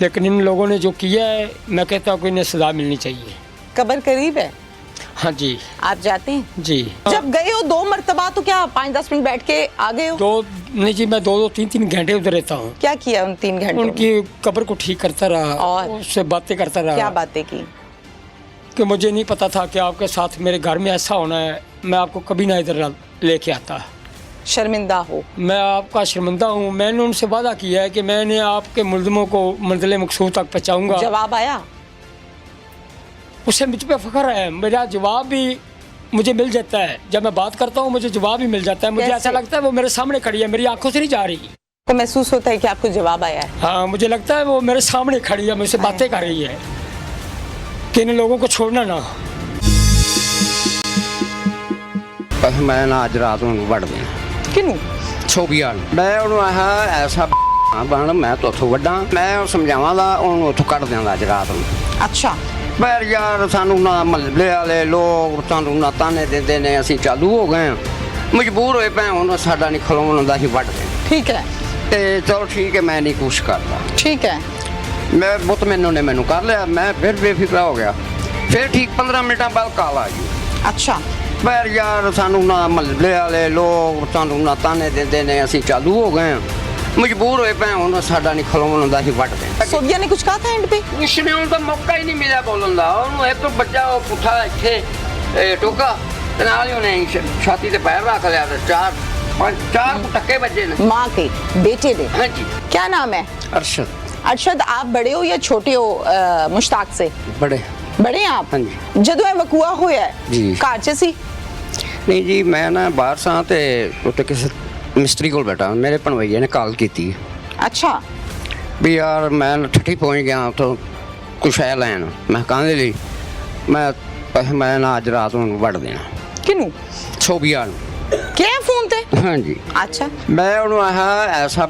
Speaker 4: लेकिन इन लोगों ने जो किया है, मैं कहता हूँ कि इन्हें सजा मिलनी चाहिए।
Speaker 2: कब्र करीब है?
Speaker 4: हाँ जी,
Speaker 2: आप जाते हैं?
Speaker 4: जी।
Speaker 2: जब गए हो 2 मरतबा, तो क्या 5-10 मिनट बैठ के आ गए हो?
Speaker 4: 2 नहीं जी, मैं 2-3 घंटे उधर रहता हूँ।
Speaker 2: क्या किया उन 3 घंटों में?
Speaker 4: उनकी कब्र को ठीक करता रहा,
Speaker 2: और?
Speaker 4: उससे बातें करता रहा।
Speaker 2: क्या बातें की?
Speaker 4: कि मुझे नहीं पता था कि आपके साथ मेरे घर में ऐसा होना है, मैं आपको कभी ना इधर लेके आता।
Speaker 2: शर्मिंदा हो?
Speaker 4: मैं आपका शर्मिंदा हूँ। मैंने उनसे वादा किया है कि मैंने आपके मुल्ज़िमों को मंजिल मकसूद तक पहुँचाऊँगा।
Speaker 2: जवाब आया?
Speaker 4: उससे मुझ पर फ़ख्र है। मेरा जवाब भी मुझे मिल जाता है, जब मैं बात करता हूँ मुझे जवाब ही मिल जाता है। मुझे ऐसा लगता है वो मेरे सामने खड़ी है, मेरी आंखों से नहीं जा रही।
Speaker 2: को महसूस होता है कि आपको जवाब आया है?
Speaker 4: हाँ, मुझे लगता है वो मेरे सामने खड़ी है, मुझसे बातें कर रही है कि इन लोगों को छोड़ना ना।
Speaker 6: बस मैं ना आज रात ਨੂੰ ਵੜ ਦੇਣਾ
Speaker 2: ਕਿਨੂੰ?
Speaker 6: ਛੋਬੀਆਂ ਨੂੰ। ਮੈਂ ਉਹਨੂੰ ਐਸਾ ਬਣ, ਮੈਂ ਤੋਂ ਉੱਥੋਂ ਵੱਡਾ, ਮੈਂ ਉਹ ਸਮਝਾਵਾਂਗਾ ਉਹਨੂੰ ਉੱਥੋਂ ਕੱਢ ਦਿਆਂਗਾ ਅੱਜ ਰਾਤ ਨੂੰ।
Speaker 2: अच्छा।
Speaker 6: ਪਰ ਯਾਰ ਸਾਨੂੰ ਨਾ ਮਹੱਲੇ ਵਾਲੇ ਲੋਕ ਸਾਨੂੰ ਨਾ ਤਾਨੇ ਦਿੰਦੇ ਨੇ, ਅਸੀਂ ਚਾਲੂ ਹੋ ਗਏ ਹਾਂ, ਮਜਬੂਰ ਹੋਏ ਪਏ ਹੁਣ, ਸਾਡਾ ਨਹੀਂ ਖਲੋਣ ਹੁੰਦਾ, ਅਸੀਂ ਵੱਢ ਦੇਣਾ।
Speaker 2: ठीक है
Speaker 6: ਤੇ ਚਲੋ ਠੀਕ ਹੈ ਮੈਂ ਨਹੀਂ ਕੁਛ ਕਰਦਾ
Speaker 2: ठीक है
Speaker 6: ਮੈਂ ਮੁਤਮਿਨ ਨੇ ਮੈਨੂੰ ਕਰ ਲਿਆ ਮੈਂ ਫਿਰ ਬੇਫਿਕਰਾ ਹੋ ਗਿਆ ਫਿਰ ਠੀਕ 15 ਮਿੰਟਾਂ ਬਾਅਦ ਕਾਲ ਆ ਗਈ
Speaker 2: अच्छा
Speaker 6: ਪਰ ਯਾਰ ਸਾਨੂੰ ਨਾ ਮਹੱਲੇ ਵਾਲੇ ਲੋਕ ਸਾਨੂੰ ਨਾ ਤਾਨੇ ਦਿੰਦੇ ਨੇ ਅਸੀਂ ਚਾਲੂ ਹੋ ਗਏ ਹਾਂ ਮਜਬੂਰ ਹੋਏ ਪਏ ਹੁਣ ਸਾਡਾ ਨਹੀਂ ਖਲੋਣ ਹੁੰਦਾ ਸੀ ਵੱਢ ਦੇ
Speaker 2: सोबिया ने कुछ कहा था एंड पे
Speaker 6: ਉਸਨੇ ਹੁਣ ਤਾਂ ਮੌਕਾ ਹੀ ਨਹੀਂ ਮਿਲਿਆ ਬੋਲਣ ਦਾ ਉਹਨੂੰ ਇੱਕ ਬੱਚਾ ਉਹ ਪੁੱਠਾ ਇੱਥੇ ਟੋਕਾ ਤੇ ਨਾਲ ਹੀ ਉਹਨੇ ਛਾਤੀ ਤੇ ਪੈਰ ਰੱਖ ਲਿਆ ਤੇ ਚਾਰ ਟੱਕੇ ਵੱਜੇ ਨੇ
Speaker 2: माँ के बेटे ने
Speaker 6: ਹਾਂਜੀ
Speaker 2: क्या नाम है
Speaker 6: ਅਰਸ਼ਦ
Speaker 2: अरशद आप बड़े हो या छोटे हो मुश्ताक से
Speaker 6: ਬੜੇ
Speaker 2: बड़े हैं आप
Speaker 6: हाँ जी।
Speaker 2: ਜਦੋਂ ਇਹ ਵਕੂਆ ਹੋਇਆ ਹੈ
Speaker 6: जी।
Speaker 2: ਘਰ 'ਚ ਸੀ
Speaker 6: ਨਹੀਂ ਜੀ ਮੈਂ ਨਾ ਬਾਹਰ ਸਾਂ ਤੇ ਉੱਤੇ ਕਿਸੇ ਮਿਸਤਰੀ ਕੋਲ ਬੈਠਾ ਮੇਰੇ ਭਣਵਈਏ ਨੇ ਕਾਲ ਕੀਤੀ
Speaker 2: अच्छा
Speaker 6: ਵੀ ਯਾਰ ਮੈਂ ਠੱਠੀ ਪਹੁੰਚ ਗਿਆ ਉੱਥੋਂ ਕੁਛ ਹੈ ਲੈਣ ਮੈਂ ਕਾਹਦੇ ਲਈ ਮੈਂ ਨਾ ਅੱਜ ਰਾਤ ਨੂੰ ਵੱਢ ਦੇਣਾ
Speaker 2: ਕਿਨੂੰ
Speaker 6: ਸੋਬੀਆ ਨੂੰ
Speaker 2: ਕਿਹਾ ਫੋਨ ਤੇ
Speaker 6: ਹਾਂਜੀ
Speaker 2: अच्छा
Speaker 6: ਮੈਂ ਉਹਨੂੰ ਐਸਾ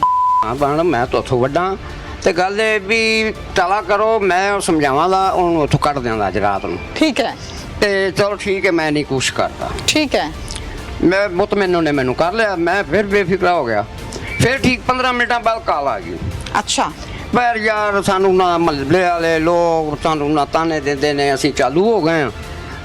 Speaker 6: ਬਣ ਮੈਂ ਤੋਂ ਉੱਥੋਂ ਵੱਢਾਂ ਤੇ ਗੱਲ ਇਹ ਵੀ ਟਾਲਾ ਕਰੋ ਮੈਂ ਉਹ ਸਮਝਾਵਾਂਗਾ ਉਹਨੂੰ ਉੱਥੋਂ ਕੱਢ ਦਿਆਂਗਾ ਅੱਜ ਰਾਤ ਨੂੰ
Speaker 2: ठीक है
Speaker 6: ਤੇ ਚਲੋ ਠੀਕ ਹੈ ਮੈਂ ਨਹੀਂ ਕੁਛ ਕਰਦਾ
Speaker 2: ठीक है
Speaker 6: ਮੈਂ ਮੁਤਮਿਨ ਨੇ ਮੈਨੂੰ ਕਰ ਲਿਆ ਮੈਂ ਫਿਰ ਬੇਫਿਕਰਾ ਹੋ ਗਿਆ ਫਿਰ ਠੀਕ 15 ਮਿੰਟਾਂ ਬਾਅਦ ਕਾਲ ਆ ਗਈ
Speaker 2: अच्छा
Speaker 6: ਪਰ ਯਾਰ ਸਾਨੂੰ ਨਾ ਮਹੱਲੇ ਵਾਲੇ ਲੋਕ ਸਾਨੂੰ ਨਾ ਤਾਨੇ ਦਿੰਦੇ ਨੇ ਅਸੀਂ ਚਾਲੂ ਹੋ ਗਏ ਹਾਂ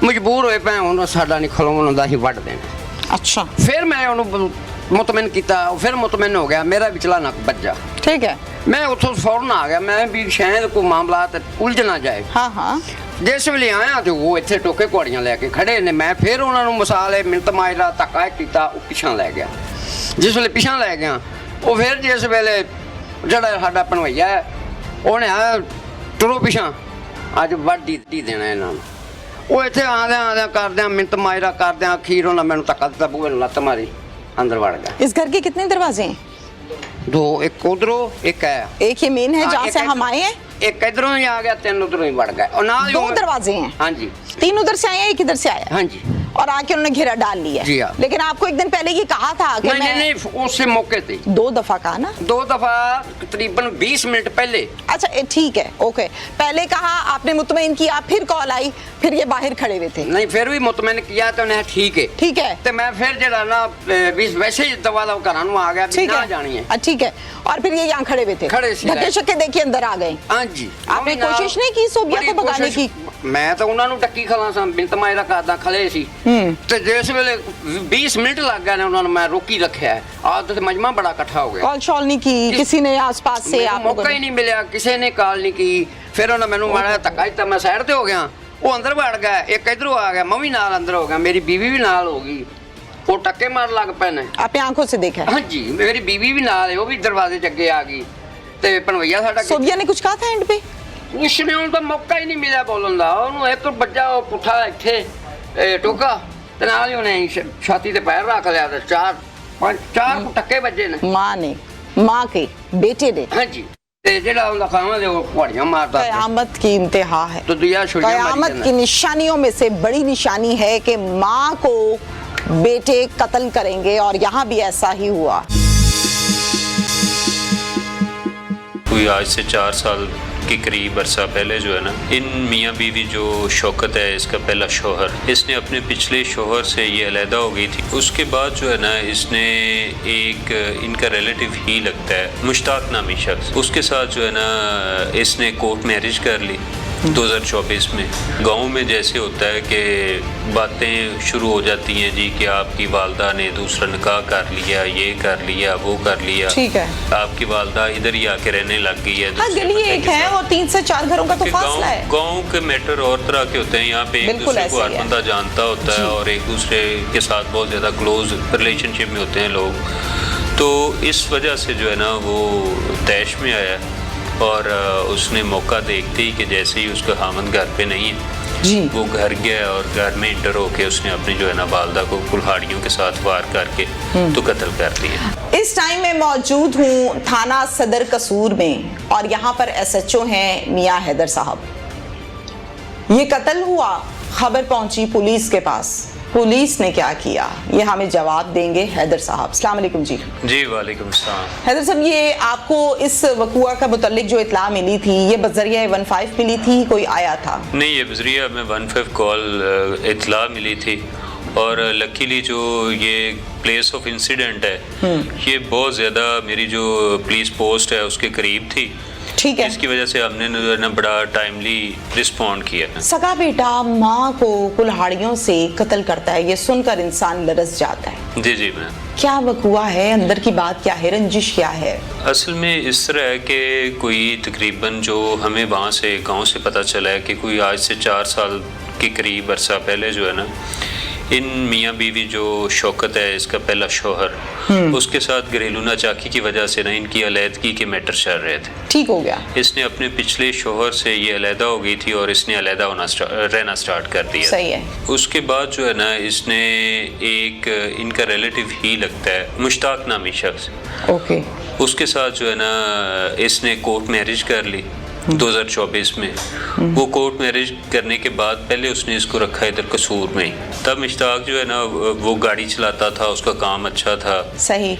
Speaker 6: ਮਜਬੂਰ ਹੋਏ ਪਏ ਹੁਣ ਸਾਡਾ ਨਹੀਂ ਖਲੋਣ ਹੁੰਦਾ ਸੀ ਵੱਢ ਦੇਣਾ
Speaker 2: अच्छा
Speaker 6: ਫਿਰ ਮੈਂ ਉਹਨੂੰ ਮੁਤਮਿਨ ਕੀਤਾ ਉਹ ਫਿਰ ਮੁਤਮਿਨ ਹੋ ਗਿਆ ਮੇਰਾ ਵਿਚਲਾ ਨੱਕ ਵੱਜਾ
Speaker 2: ठीक है
Speaker 6: ਮੈਂ ਉੱਥੋਂ ਫੌਰਨ ਆ ਗਿਆ ਮੈਂ ਵੀ ਸ਼ਾਇਦ ਕੋਈ ਮਾਮਲਾ ਤੇ ਉਲਝ ਨਾ ਜਾਏ
Speaker 2: हाँ हाँ
Speaker 6: ਜਿਸ ਵੇਲੇ ਆਇਆ ਤੇ ਉਹ ਇੱਥੇ ਟੋਕੇ ਕੁਆੜੀਆਂ ਲੈ ਕੇ ਖੜੇ ਨੇ ਮੈਂ ਫਿਰ ਉਹਨਾਂ ਨੂੰ ਮਸਾਲੇ ਮਿੰਟ ਮਾਇਰਾ ਧੱਕਾ ਕੀਤਾ ਉਹ ਪਿਛਾਂ ਲੈ ਗਿਆ ਜਿਸ ਵੇਲੇ ਪਿਛਾਂ ਲੈ ਗਿਆ ਉਹ ਫਿਰ ਜਿਸ ਵੇਲੇ ਜਿਹੜਾ ਸਾਡਾ ਭਣਵਈਆ ਹੈ ਉਹਨੇ ਆ ਤੁਰੋ ਪਿਛਾਂ ਅੱਜ ਵੱਢ ਦੇਣਾ ਇਹਨਾਂ ਨੂੰ ਉਹ ਇੱਥੇ ਆਂਦਿਆਂ ਕਰਦਿਆਂ ਮਿੰਟ ਮਾਇਰਾ ਕਰਦਿਆਂ ਅਖੀਰ ਉਹਨਾਂ ਮੈਨੂੰ ਧੱਕਾ ਦਿੱਤਾ ਬੂਹੇ ਨੂੰ ਲੱਤ ਮਾਰੀ ਅੰਦਰ ਵੜ ਗਿਆ
Speaker 2: इस घर के कितने दरवाजे हैं
Speaker 6: ਦੋ ਇੱਕ ਉਧਰੋਂ ਇੱਕ ਹੈ
Speaker 2: एक ये मेन है
Speaker 6: हाँ,
Speaker 2: जहाँ
Speaker 6: एक
Speaker 2: से
Speaker 6: इधर-
Speaker 2: हम आए हैं
Speaker 6: ਇੱਕ ਇਧਰੋਂ ਹੀ ਆ ਗਿਆ ਤਿੰਨ ਉਧਰੋਂ ਹੀ ਵੜ ਗਏ और ਨਾਲ ਹੀ
Speaker 2: दो
Speaker 6: ਉਹ-
Speaker 2: दरवाजे हैं
Speaker 6: ਹਾਂਜੀ
Speaker 2: 3 उधर से आए हैं एक इधर से आया है
Speaker 6: ਹਾਂਜੀ
Speaker 2: और आके उन्होंने घेरा डाल लिया
Speaker 6: जी हाँ।
Speaker 2: लेकिन आपको एक दिन पहले ये कहा था कि
Speaker 6: नहीं
Speaker 2: मैं
Speaker 6: नहीं नहीं उसी मौके पे
Speaker 2: 2 दफा कहा ना
Speaker 6: दो दफा तकरीबन 20 मिनट पहले
Speaker 2: अच्छा ठीक है ओके पहले कहा आपने मुतमईन किया फिर कॉल आई फिर ये बाहर खड़े हुए थे
Speaker 6: नहीं फिर भी मुतमैन किया तो उन्हें ठीक है
Speaker 2: ठीक है
Speaker 6: तो मैं फिर जरा ना वैसे ही दवा दवा घरां आ गया भी
Speaker 2: ठीक
Speaker 6: ना
Speaker 2: है
Speaker 6: जानी है
Speaker 2: ठीक है और फिर ये यहाँ खड़े हुए थे
Speaker 6: खड़े सी
Speaker 2: धक्के
Speaker 6: रहे।
Speaker 2: शक्के देखिए अंदर आ गए
Speaker 6: हाँ जी
Speaker 2: आपने
Speaker 6: मम्मी
Speaker 2: कोशिश
Speaker 6: नाल
Speaker 2: नहीं की सोबिया
Speaker 6: बड़ी
Speaker 2: को भगाने
Speaker 6: कोशिश-
Speaker 2: की?
Speaker 6: मैं तो उन्होंने टक्की खला सा बिंत मायरा करदा खड़े सी ते जिस वेले 20 मिनट लग गए ने उन्होंने मैं रोकी रखा है आज तो मजमा बड़ा इकट्ठा हो गया
Speaker 2: कॉल शॉल नहीं की किसी ने आसपास से
Speaker 6: ਮੈਨੂੰ
Speaker 2: आप लोगों
Speaker 6: ਮੌਕਾ ਹੀ
Speaker 2: ने
Speaker 6: ਨਹੀਂ ਮਿਲਿਆ ਕਿਸੇ ਨੇ ਕਾਲ ਨਹੀਂ ਕੀ ਫਿਰ ਉਹਨਾਂ ਮੈਨੂੰ ਮਾੜਾ ਧੱਕਾ ਦਿੱਤਾ ਮੈਂ ਸਾਈਡ ਤੇ ਹੋ ਗਿਆ ਉਹ ਅੰਦਰ ਵੜ ਗਿਆ ਇੱਕ ਇਧਰੋਂ ਆ ਗਿਆ ਮੈਂ ਵੀ ਨਾਲ ਅੰਦਰ ਹੋ ਗਿਆ ਮੇਰੀ ਬੀਵੀ ਵੀ ਨਾਲ ਹੋ ਗਈ ਉਹ ਟੱਕੇ ਮਾਰ ਲੱਗ ਪਏ ਨੇ
Speaker 2: आपने आंखों से देखा है
Speaker 6: ਹਾਂਜੀ ਮੇਰੀ ਬੀਵੀ ਵੀ ਨਾਲ ਹੈ ਉਹ ਵੀ ਦਰਵਾਜ਼ੇ 'ਚ ਅੱਗੇ ਆ ਗਈ ਤੇ ਭਣਵਈਆ ਸਾਡਾ
Speaker 2: सोबिया ने कुछ कहा था एंड पे
Speaker 6: ਉਸਨੇ ਹੁਣ ਤਾਂ ਮੌਕਾ ਹੀ ਨਹੀਂ ਮਿਲਿਆ ਬੋਲਣ ਦਾ ਉਹਨੂੰ ਇੱਕ ਬੱਚਾ ਉਹ ਪੁੱਠਾ ਇੱਥੇ ਟੋਕਾ ਤੇ ਨਾਲ ਹੀ ਉਹਨੇ ਛਾਤੀ ਤੇ ਪੈਰ ਰੱਖ ਲਿਆ ਤੇ ਚਾਰ ਟੱਕੇ ਵੱਜੇ ਨੇ
Speaker 2: माँ के बेटे ने
Speaker 6: ਹਾਂਜੀ ਤੇ ਜਿਹੜਾ ਉਹਦਾ ਖਾਵਾਂ ਦੇ ਉਹ ਕੁਆੜੀਆਂ ਮਾਰਦਾ
Speaker 2: कयामत की इंतहा है
Speaker 6: तो दुनिया छुड़ियां मारी
Speaker 2: कयामत
Speaker 6: जाना।
Speaker 2: की निशानियों में से बड़ी निशानी है कि माँ को बेटे कत्ल करेंगे और यहाँ भी ऐसा ही हुआ
Speaker 7: कोई आज से 4 साल के करीब अरसा पहले जो है ना इन मियाँ बीवी जो शौकत है इसका पहला शोहर इसने अपने पिछले शोहर से ये अलहदा हो गई थी उसके बाद जो है ना इसने एक इनका रिलेटिव ही लगता है मुश्ताक नामी शख्स उसके साथ जो है ना इसने कोर्ट मैरिज कर ली 2024 में गांव में जैसे होता है कि बातें शुरू हो जाती हैं जी कि आपकी वालदा ने दूसरा निकाह कर लिया ये कर लिया वो कर लिया
Speaker 2: ठीक है।
Speaker 7: आपकी वालदा इधर ही आके रहने लग गई है
Speaker 2: हाँ
Speaker 7: दूसरे
Speaker 2: गली
Speaker 7: बंदे
Speaker 2: एक
Speaker 7: के
Speaker 2: है
Speaker 7: साथ।
Speaker 2: और 3 से 4 घरों का तो फासला है
Speaker 7: गांव के मैटर और तरह के होते हैं यहाँ पे एक
Speaker 2: बिल्कुल
Speaker 7: दूसरे को
Speaker 2: ऐसे
Speaker 7: हर
Speaker 2: ही है।
Speaker 7: बंदा जानता होता है और एक दूसरे के साथ बहुत ज़्यादा क्लोज रिलेशनशिप में होते हैं लोग तो इस वजह से जो है ना वो तैश में आया और उसने मौका देखते ही कि जैसे ही उसका हामद घर पे नहीं है
Speaker 2: जी
Speaker 7: वो घर गया और घर में इंटर होके उसने अपनी जो है ना वालदा को कुल्हाड़ियों के साथ वार करके तो कत्ल कर दिया।
Speaker 2: इस टाइम में मौजूद हूँ थाना सदर कसूर में और यहाँ पर SHO हैं मियाँ हैदर साहब। ये कत्ल हुआ, खबर पहुंची पुलिस के पास, पुलिस ने क्या किया ये हमें जवाब देंगे हैदर साहब। अस्सलाम वालेकुम जी।
Speaker 7: जी वालेकुम अस्सलाम।
Speaker 2: हैदर साहब ये आपको इस वकुआ का मुतल्लिक जो इतला मिली थी ये बजरिया 15 मिली थी कोई आया था?
Speaker 7: नहीं ये बजरिया में 15 कॉल इतला मिली थी और लकीली जो ये प्लेस ऑफ इंसिडेंट है ये बहुत ज़्यादा मेरी जो पुलिस पोस्ट है उसके करीब थी,
Speaker 2: ठीक है।
Speaker 7: इसकी वजह से हमने ना बड़ा टाइमली रिस्पॉन्ड किया।
Speaker 2: सगा बेटा माँ को कुल्हाड़ियों से कत्ल करता है, ये सुनकर इंसान लरस जाता है।
Speaker 7: जी जी मैम।
Speaker 2: क्या वकुआ है, अंदर की बात क्या है, रंजिश क्या है?
Speaker 7: असल में इस तरह है कि कोई तकरीबन जो हमें वहाँ से गांव से पता चला है कि कोई आज से 4 साल के करीब अरसा पहले जो है ना, इन मियाँ बीवी जो शौकत है इसका पहला शोहर, उसके साथ घरेलू नाचाकी की वजह से ना इनकी अलहदगी के मैटर चल रहे थे।
Speaker 2: ठीक हो गया।
Speaker 7: इसने अपने पिछले शोहर से ये अलहदा हो गई थी और इसने अलहदा रहना स्टार्ट कर दिया।
Speaker 2: सही है।
Speaker 7: उसके बाद जो है ना इसने एक इनका रिलेटिव ही लगता है मुश्ताक नामी शख्स,
Speaker 2: ओके,
Speaker 7: उसके साथ जो है ना इसने कोर्ट मैरिज कर ली 2024 में। वो कोर्ट मैरिज करने के बाद पहले उसने इसको रखा इधर कसूर में ही। तब मुश्ताक जो है ना वो गाड़ी चलाता था, उसका काम अच्छा था।
Speaker 2: सही।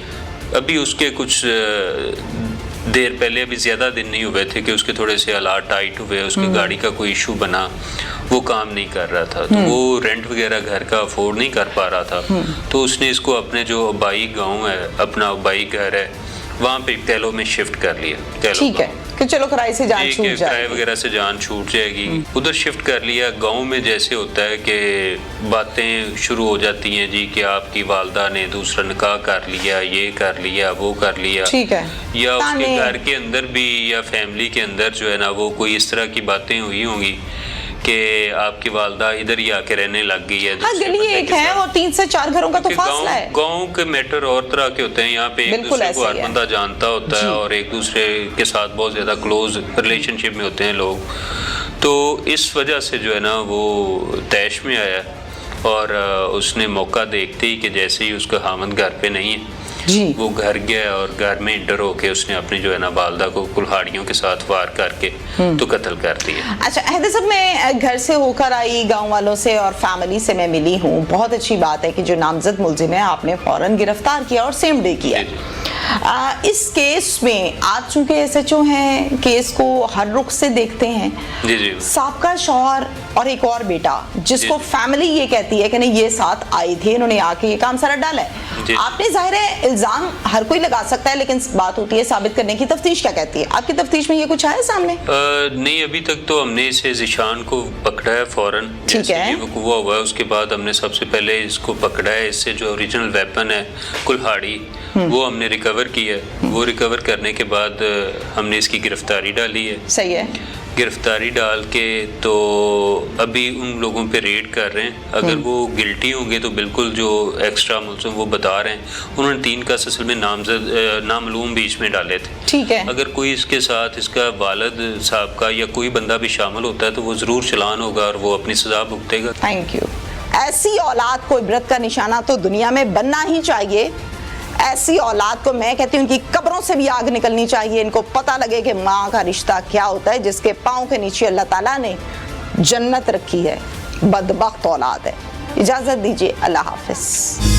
Speaker 7: अभी उसके कुछ देर पहले, अभी ज़्यादा दिन नहीं हुए थे कि उसके थोड़े से हालात टाइट हुए, उसकी गाड़ी का कोई इशू बना, वो काम नहीं कर रहा था, तो वो रेंट वगैरह घर का अफोर्ड नहीं कर पा रहा था। तो उसने इसको अपने जो अबाई गाँव है, अपना अबाई घर है, वहाँ पे कैलो में शिफ्ट कर लिया।
Speaker 2: ठीक है कि चलो किराए से जान छूट जाएगी,
Speaker 7: किराए वगैरह से जान छूट जाएगी, उधर शिफ्ट कर लिया। गांव में जैसे होता है कि बातें शुरू हो जाती हैं जी कि आपकी वालदा ने दूसरा निकाह कर लिया, ये कर लिया, वो कर लिया।
Speaker 2: ठीक है।
Speaker 7: या उसके घर के अंदर भी या फैमिली के अंदर जो है ना वो कोई इस तरह की बातें हुई होंगी कि आपकी वालदा इधर ही आके रहने लग गई है।
Speaker 2: हाँ, गली एक है और 3 से 4 घरों का तो फासला है।
Speaker 7: गांव के मैटर और तरह के होते हैं, यहाँ पे एक दूसरे को हर बंदा जानता होता है और एक दूसरे के साथ बहुत ज़्यादा क्लोज रिलेशनशिप में होते हैं लोग। तो इस वजह से जो है ना वो तैश में आया और उसने मौका देखते ही कि जैसे ही उसका हामद घर पे नहीं है
Speaker 2: जी,
Speaker 7: वो घर गया और घर में इंटर होके उसने अपनी जो है ना वालदा को कुल्हाड़ियों के साथ वार करके तो कत्ल कर दिया।
Speaker 2: अच्छा अहद साहब, मैं घर से होकर आई, गांव वालों से और फैमिली से मैं मिली हूँ। बहुत अच्छी बात है कि जो नामजद मुलजिम है आपने फौरन गिरफ्तार किया और सेम डे किया। इस केस में आज चूंकि SHO हैं, केस को हर रुख से देखते हैं।
Speaker 7: जी जी।
Speaker 2: साबका शौहर और एक और बेटा जिसको फैमिली ये कहती है कि नहीं ये साथ आए थे, इन्होंने आके ये काम सारा डाला है। आपने जाहिर है इल्जाम हर कोई लगा सकता है, लेकिन बात होती है साबित करने की। तफ्तीश क्या कहती है? आपकी तफ्तीश में ये कुछ आया सामने?
Speaker 7: नहीं, अभी तक तो हमने इसे ज़िशान को पकड़ा है फौरन।
Speaker 2: ठीक है।
Speaker 7: ये वक़ूआ हुआ है उसके बाद हमने सबसे पहले इसको पकड़ा है। इससे जो ओरिजिनल वेपन है कुल्हाड़ी वो हमने रिकवर की है। वो रिकवर करने के बाद हमने इसकी गिरफ्तारी डाली है।
Speaker 2: सही है।
Speaker 7: गिरफ्तारी डाल के तो अभी उन लोगों पे रेड कर रहे हैं। अगर वो गिल्टी होंगे तो बिल्कुल जो एक्स्ट्रा मुल्ज़िम वो बता रहे हैं। उन्होंने 3 का असल में नामालूम बीच में डाले थे।
Speaker 2: ठीक है।
Speaker 7: अगर कोई इसके साथ इसका वालिद साहब का या कोई बंदा भी शामिल होता है तो वो ज़रूर चलान होगा और वो अपनी सज़ा भुगतेगा।
Speaker 2: Thank you. ऐसी औलाद को इबरत का निशाना तो दुनिया में बनना ही चाहिए। ऐसी औलाद को मैं कहती हूँ कि कब्रों से भी आग निकलनी चाहिए। इनको पता लगे कि माँ का रिश्ता क्या होता है, जिसके पाँव के नीचे अल्लाह ताला ने जन्नत रखी है। बदबख्त औलाद है। इजाज़त दीजिए, अल्लाह हाफिज़।